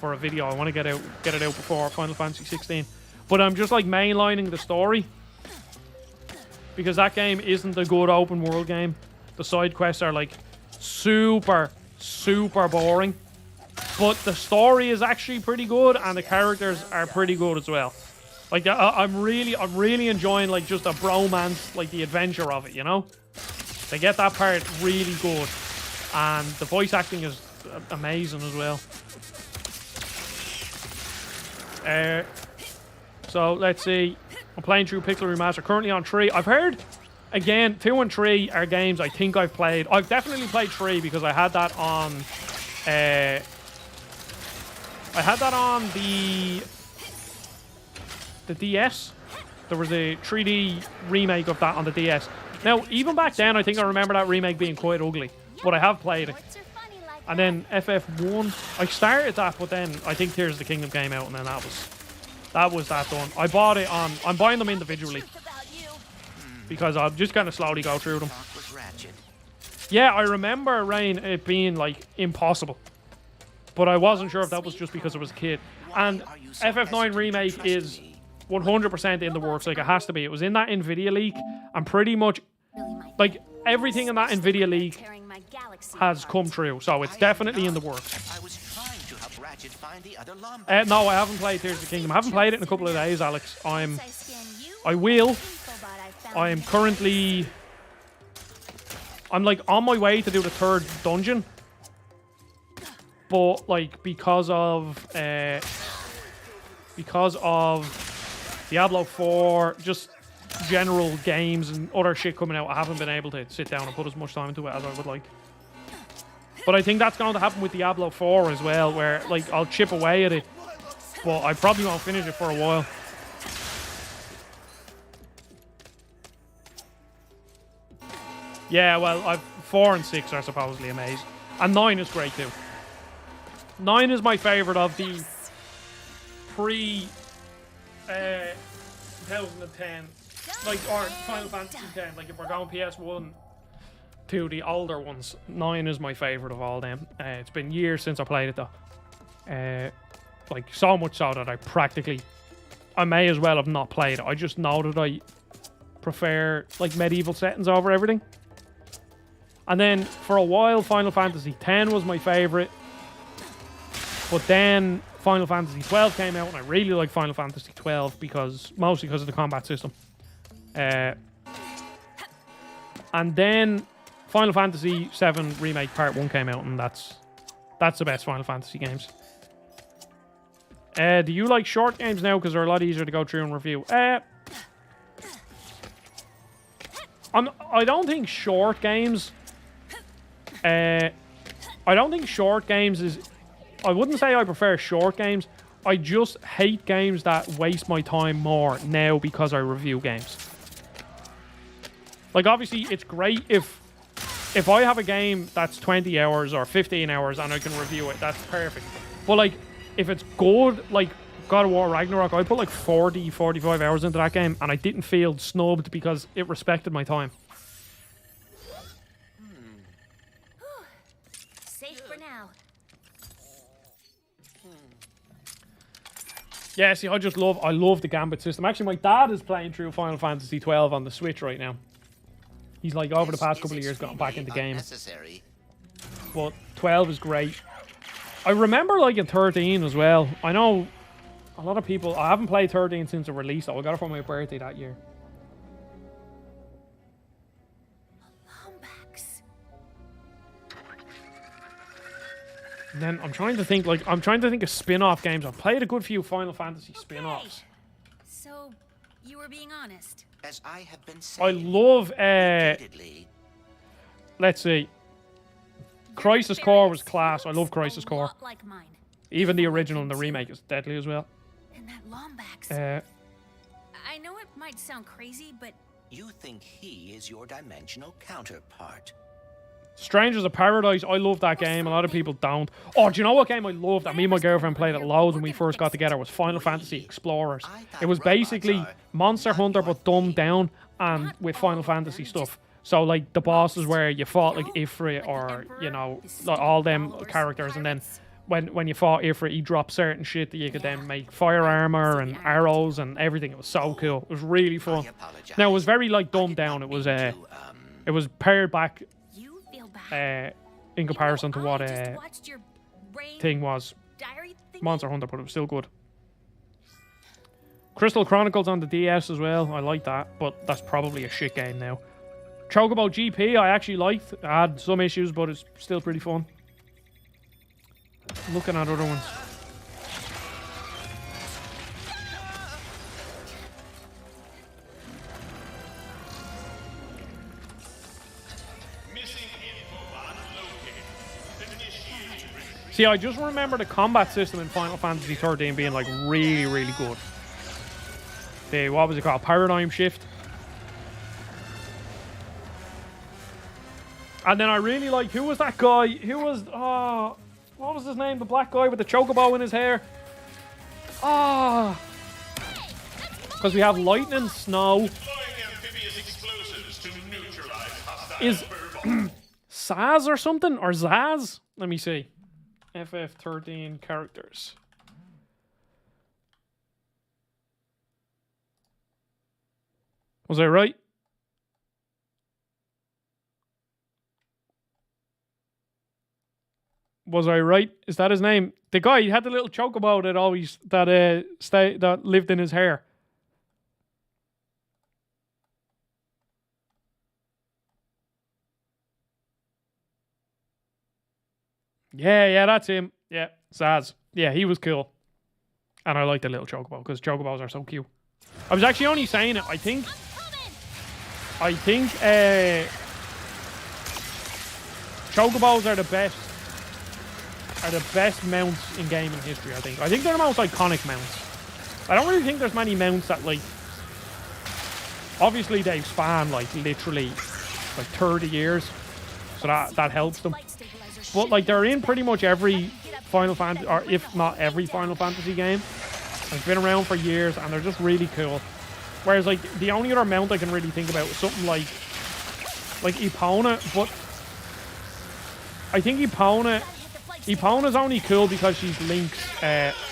for a video. I want to get it out before Final Fantasy 16. But I'm just like mainlining the story because that game isn't a good open world game. The side quests are like super boring, but the story is actually pretty good and the characters are pretty good as well. Like I'm really enjoying like just a bromance, like the adventure of it, you know. They get that part really good. And the voice acting is amazing as well. So let's see. I'm playing through Pixel Remaster. Currently on 3. I've heard, again, 2 and 3 are games I think I've played. I've definitely played 3 because I had that on. I had that on the DS. There was a 3D remake of that on the DS. Now, even back then, I think I remember that remake being quite ugly. But I have played it. And then FF1, I started that, but then I think Tears of the Kingdom came out, and then that was that done. I bought it on. I'm buying them individually because I'll just kind of slowly go through them. Yeah, I remember Rain it being like impossible, but I wasn't sure if that was just because I was a kid. And FF9 remake is 100% in the works. Like it has to be. It was in that Nvidia leak. I'm pretty much like everything in that Nvidia leak has come true, so it's definitely in the works. I was trying to help Ratchet find the other no, I haven't played Tears of the Kingdom. I haven't played it in a couple of days, Alex. I will. I'm currently. I'm like on my way to do the 3rd dungeon, but like because of Diablo 4, just general games and other shit coming out, I haven't been able to sit down and put as much time into it as I would like. But I think that's going to happen with Diablo 4 as well, where like I'll chip away at it, but I probably won't finish it for a while. Yeah, well, 4 and 6 are supposedly amazing, and 9 is great too. 9 is my favorite of the pre 2010, like, or Final Fantasy 10. Like, if we're going PS1 to the older ones, 9 is my favorite of all them. It's been years since I played it though. Like, so much so that I may as well have not played it. I just know that I prefer like medieval settings over everything. And then for a while, Final Fantasy X was my favorite. But then Final Fantasy 12 came out, and I really like Final Fantasy 12 mostly because of the combat system. And then Final Fantasy 7 Remake Part 1 came out, and that's the best Final Fantasy games. Do you like short games now? Because they're a lot easier to go through and review. I don't think short games... I wouldn't say I prefer short games. I just hate games that waste my time more now because I review games. Like, obviously, it's great if I have a game that's 20 hours or 15 hours and I can review it. That's perfect. But, like, if it's good, like God of War Ragnarok, I put like 40, 45 hours into that game and I didn't feel snubbed because it respected my time. Safe for now. Yeah, see, I love the Gambit system. Actually, my dad is playing through Final Fantasy 12 on the Switch right now. He's like, over the past couple of years, gotten back into the game. But 12 is great. I remember liking 13 as well. I know a lot of people... I haven't played 13 since it released, though. I got it for my birthday that year. Lombax. And then I'm trying to think of spin-off games. I've played a good few Final Fantasy spin-offs. So, you were being honest. As I have been I saying love... repeatedly, let's see. Crisis Core was class. I love Crisis Core. Like mine. Even the original and the remake is deadly as well. And that Lombax. I know it might sound crazy, but you think he is your dimensional counterpart. Strangers of Paradise. I love that game. A lot of people don't. Oh, do you know what game I love that me and my girlfriend played it loads when we first got together? Was Final Fantasy Explorers. It was basically Monster Hunter but dumbed down and with Final Fantasy stuff. So, like, the bosses where you fought, like, Ifrit or, you know, like, all them characters. And then when you fought Ifrit, he dropped certain shit that you could then make fire armor and arrows and everything. It was so cool. It was really fun. Now, it was very, like, dumbed down. It was pared back in comparison to what thing was Monster Hunter, but it was still good. Crystal Chronicles on the DS as well. I like that, but that's probably a shit game now. Chocobo GP, I actually liked. It had some issues, but it's still pretty fun. Looking at other ones. See, I just remember the combat system in Final Fantasy 13 being like really, really good. The, what was it called? Paradigm Shift. And then I really like, who was that guy? Who was, what was his name? The black guy with the chocobo in his hair. Because we have lightning, snow. Is Saz or something? Or Zaz? Let me see. FF13 characters. Was I right? Was I right? Is that his name? The guy, he had the little chocobo that always that lived in his hair. Yeah, that's him. Yeah, Zaz. Yeah, he was cool. And I like the little chocobo because chocobos are so cute. I was actually only saying it. I think chocobos are the best mounts in gaming history, I think. I think they're the most iconic mounts. I don't really think there's many mounts that, like... Obviously, they span, like, literally, like, 30 years. So that helps them. But, like, they're in pretty much every Final Fantasy, or if not every Final Fantasy game. It's been around for years, and they're just really cool. Whereas, like, the only other mount I can really think about is something like Epona, but I think Epona's only cool because she's Link's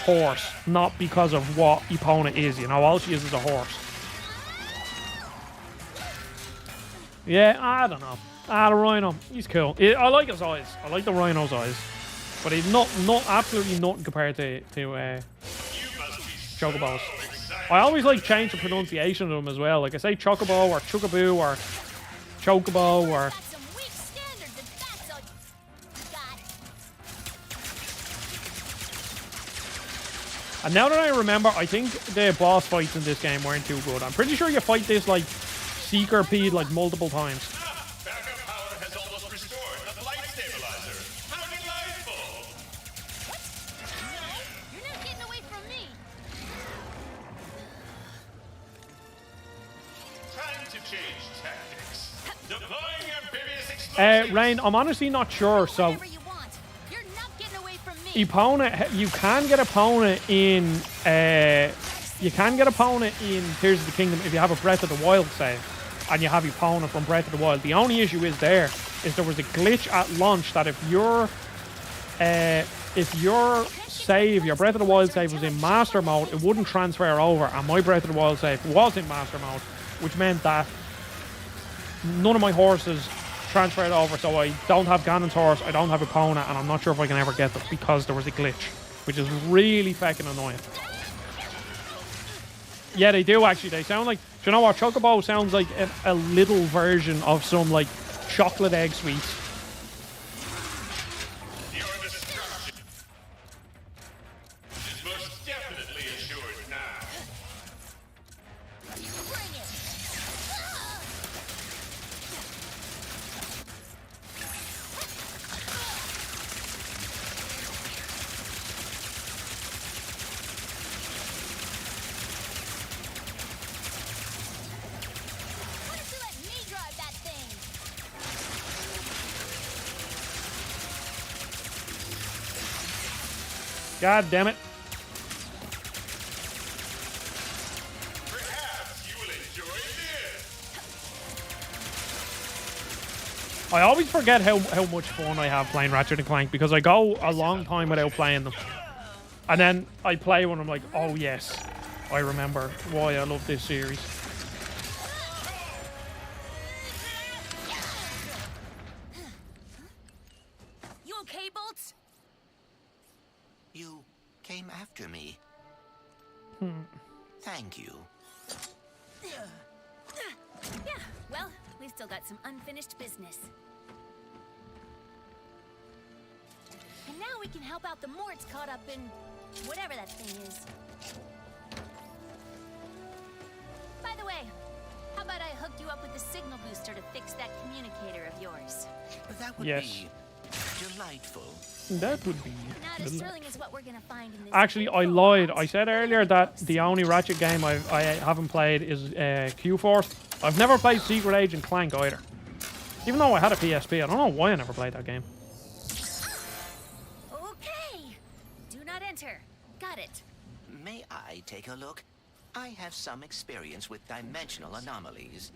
horse, not because of what Epona is, you know. All she is a horse. Yeah, I don't know. The Rhino, he's cool. I like his eyes. I like the Rhino's eyes. But he's not absolutely nothing compared to Chocobos. I always like change the pronunciation of them as well. Like I say Chocobo or Chocoboo or Chocobo or... And now that I remember, I think the boss fights in this game weren't too good. I'm pretty sure you fight this like Seeker Pede like multiple times. Backup power has almost restored the flight stabilizer. How delightful! No, you're not getting away from me. Time to change tactics. Deploying amphibious explosives. Rain, I'm honestly not sure, so... Whatever you want. You're not getting away from me. Epona, you can get Epona in Tears of the Kingdom if you have a Breath of the Wild save, and you have Epona from Breath of the Wild. The only issue is there was a glitch at launch that if your Breath of the Wild save was in Master Mode, it wouldn't transfer over, and my Breath of the Wild save was in Master Mode, which meant that none of my horses transferred over, so I don't have Ganon's horse, I don't have Epona, and I'm not sure if I can ever get them because there was a glitch, which is really fucking annoying. Yeah, they do actually. They sound like, do you know what? Chocobo sounds like a little version of some like chocolate egg sweets. Your destruction is most definitely assured now. Bring it. Why don't you let me drive that thing? God damn it. Perhaps you will enjoy this. I always forget how much fun I have playing Ratchet and Clank because I go a long time without playing them. And then I play one, I'm like, oh yes, I remember why I love this series. You okay, Bolts? You came after me. Thank you. Yeah, well, we've still got some unfinished business. And now we can help out the Morts caught up in whatever that thing is. By the way, how about I hook you up with the signal booster to fix that communicator of yours? That would Yes. be delightful. That would be... Not as thrilling as what we're gonna find in this. Actually, I lied. I said earlier that the only Ratchet game I haven't played is Q-Force. I've never played Secret Agent Clank either. Even though I had a PSP, I don't know why I never played that game. Okay. Do not enter. Got it. May I take a look? I have some experience with dimensional anomalies.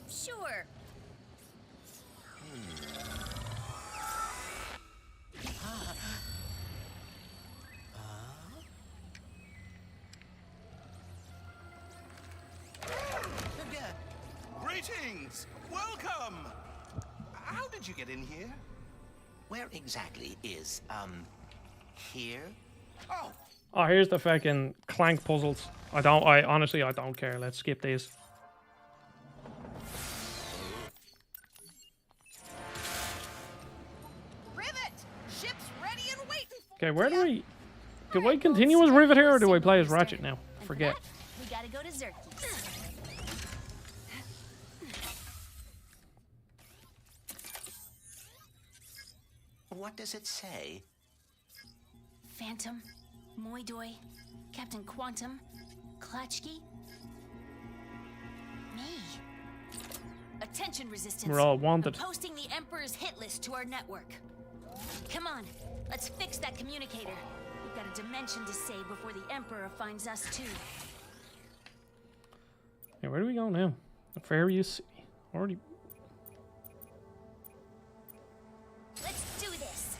Sure. Greetings! Welcome! How did you get in here? Where exactly is, here? Oh, Oh, here's the fucking Clank puzzles. Honestly, I don't care. Let's skip these. Rivet! Ship's ready and waiting. Okay, where do I... Do I continue as Rivet here, or do I play as Ratchet now? And for Forget. that, we gotta go to Zerky's. What does it say? Phantom, Moidoi, Captain Quantum, Klatchki. Me. Attention, Resistance. We're all wanted. I'm posting the Emperor's hit list to our network. Come on, let's fix that communicator. We've got a dimension to save before the Emperor finds us too. Yeah, where do we go now? Nefarious City. Already. Let's do this.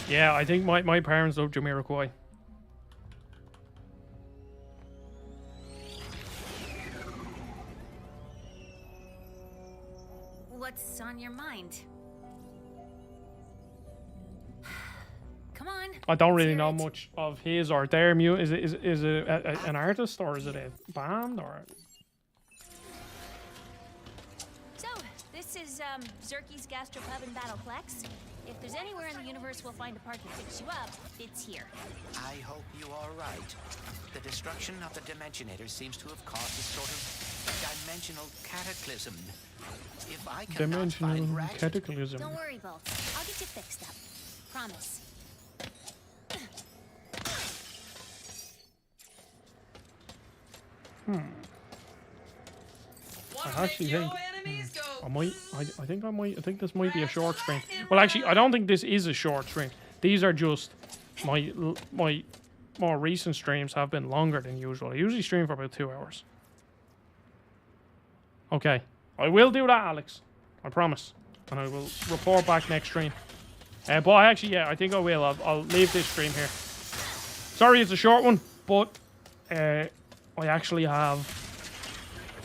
Yeah, I think my parents love Jamiroquai. What's on your mind? Come on. I don't really let's know hear it. much of his or their music. Is it an artist or is it a band or? So, this is Zerky's Gastropub and Battleplex. If there's anywhere in the universe we'll find a part that fix you up, it's here. I hope you are right. The destruction of the Dimensionator seems to have caused a sort of dimensional cataclysm. If I cannot find Dimensional Ratchet, cataclysm. Don't worry, Bolts. I'll get you fixed up. Promise. I actually think I think this might be a short stream. Well, actually, I don't think this is a short stream. These are just my more recent streams have been longer than usual. I usually stream for about 2 hours. Okay, I will do that, Alex. I promise, and I will report back next stream. But I actually, yeah, I think I will. I'll leave this stream here. Sorry, it's a short one, but I actually have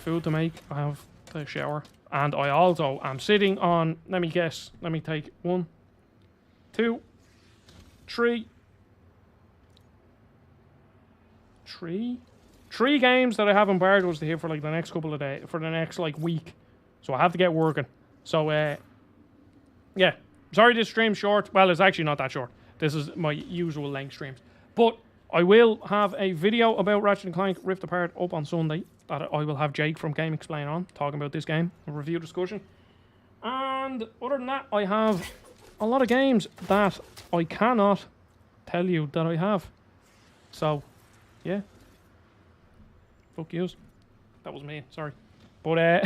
food to make. I have to shower, and I also am sitting on. Let me guess. Let me take 1, 2, 3. 3 games that I have embargoes to hit for like the next couple of days, for the next like week. So I have to get working. So yeah. Sorry this stream's short. Well, it's actually not that short. This is my usual length streams. But I will have a video about Ratchet and Clank Rift Apart up on Sunday that I will have Jake from Game Explain on talking about this game, a review discussion. And other than that, I have a lot of games that I cannot tell you that I have. So, yeah. Fuck yous. That was me, sorry. But,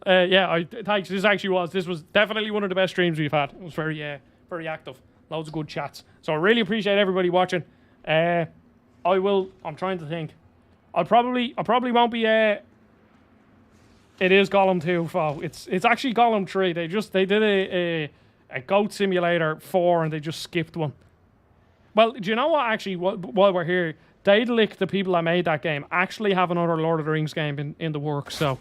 yeah, thanks. This was definitely one of the best streams we've had. It was very, very active. Loads of good chats. So I really appreciate everybody watching. I'm trying to think. I probably won't be, it is Golem 2, Fo. It's actually Golem 3. They did a Goat Simulator 4 and they just skipped one. Well, do you know what, actually, while we're here, Daedalic, the people that made that game, actually have another Lord of the Rings game in the works, so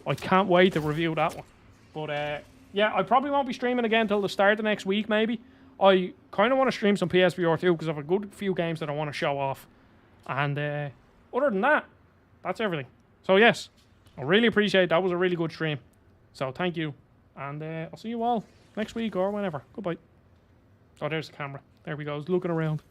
I can't wait to review that one. But, yeah, I probably won't be streaming again until the start of next week, maybe. I kind of want to stream some PSVR 2 because I have a good few games that I want to show off. And, other than that, that's everything. So, yes, I really appreciate it. That was a really good stream. So, thank you. And I'll see you all next week or whenever. Goodbye. Oh, there's the camera. There we go. I was looking around.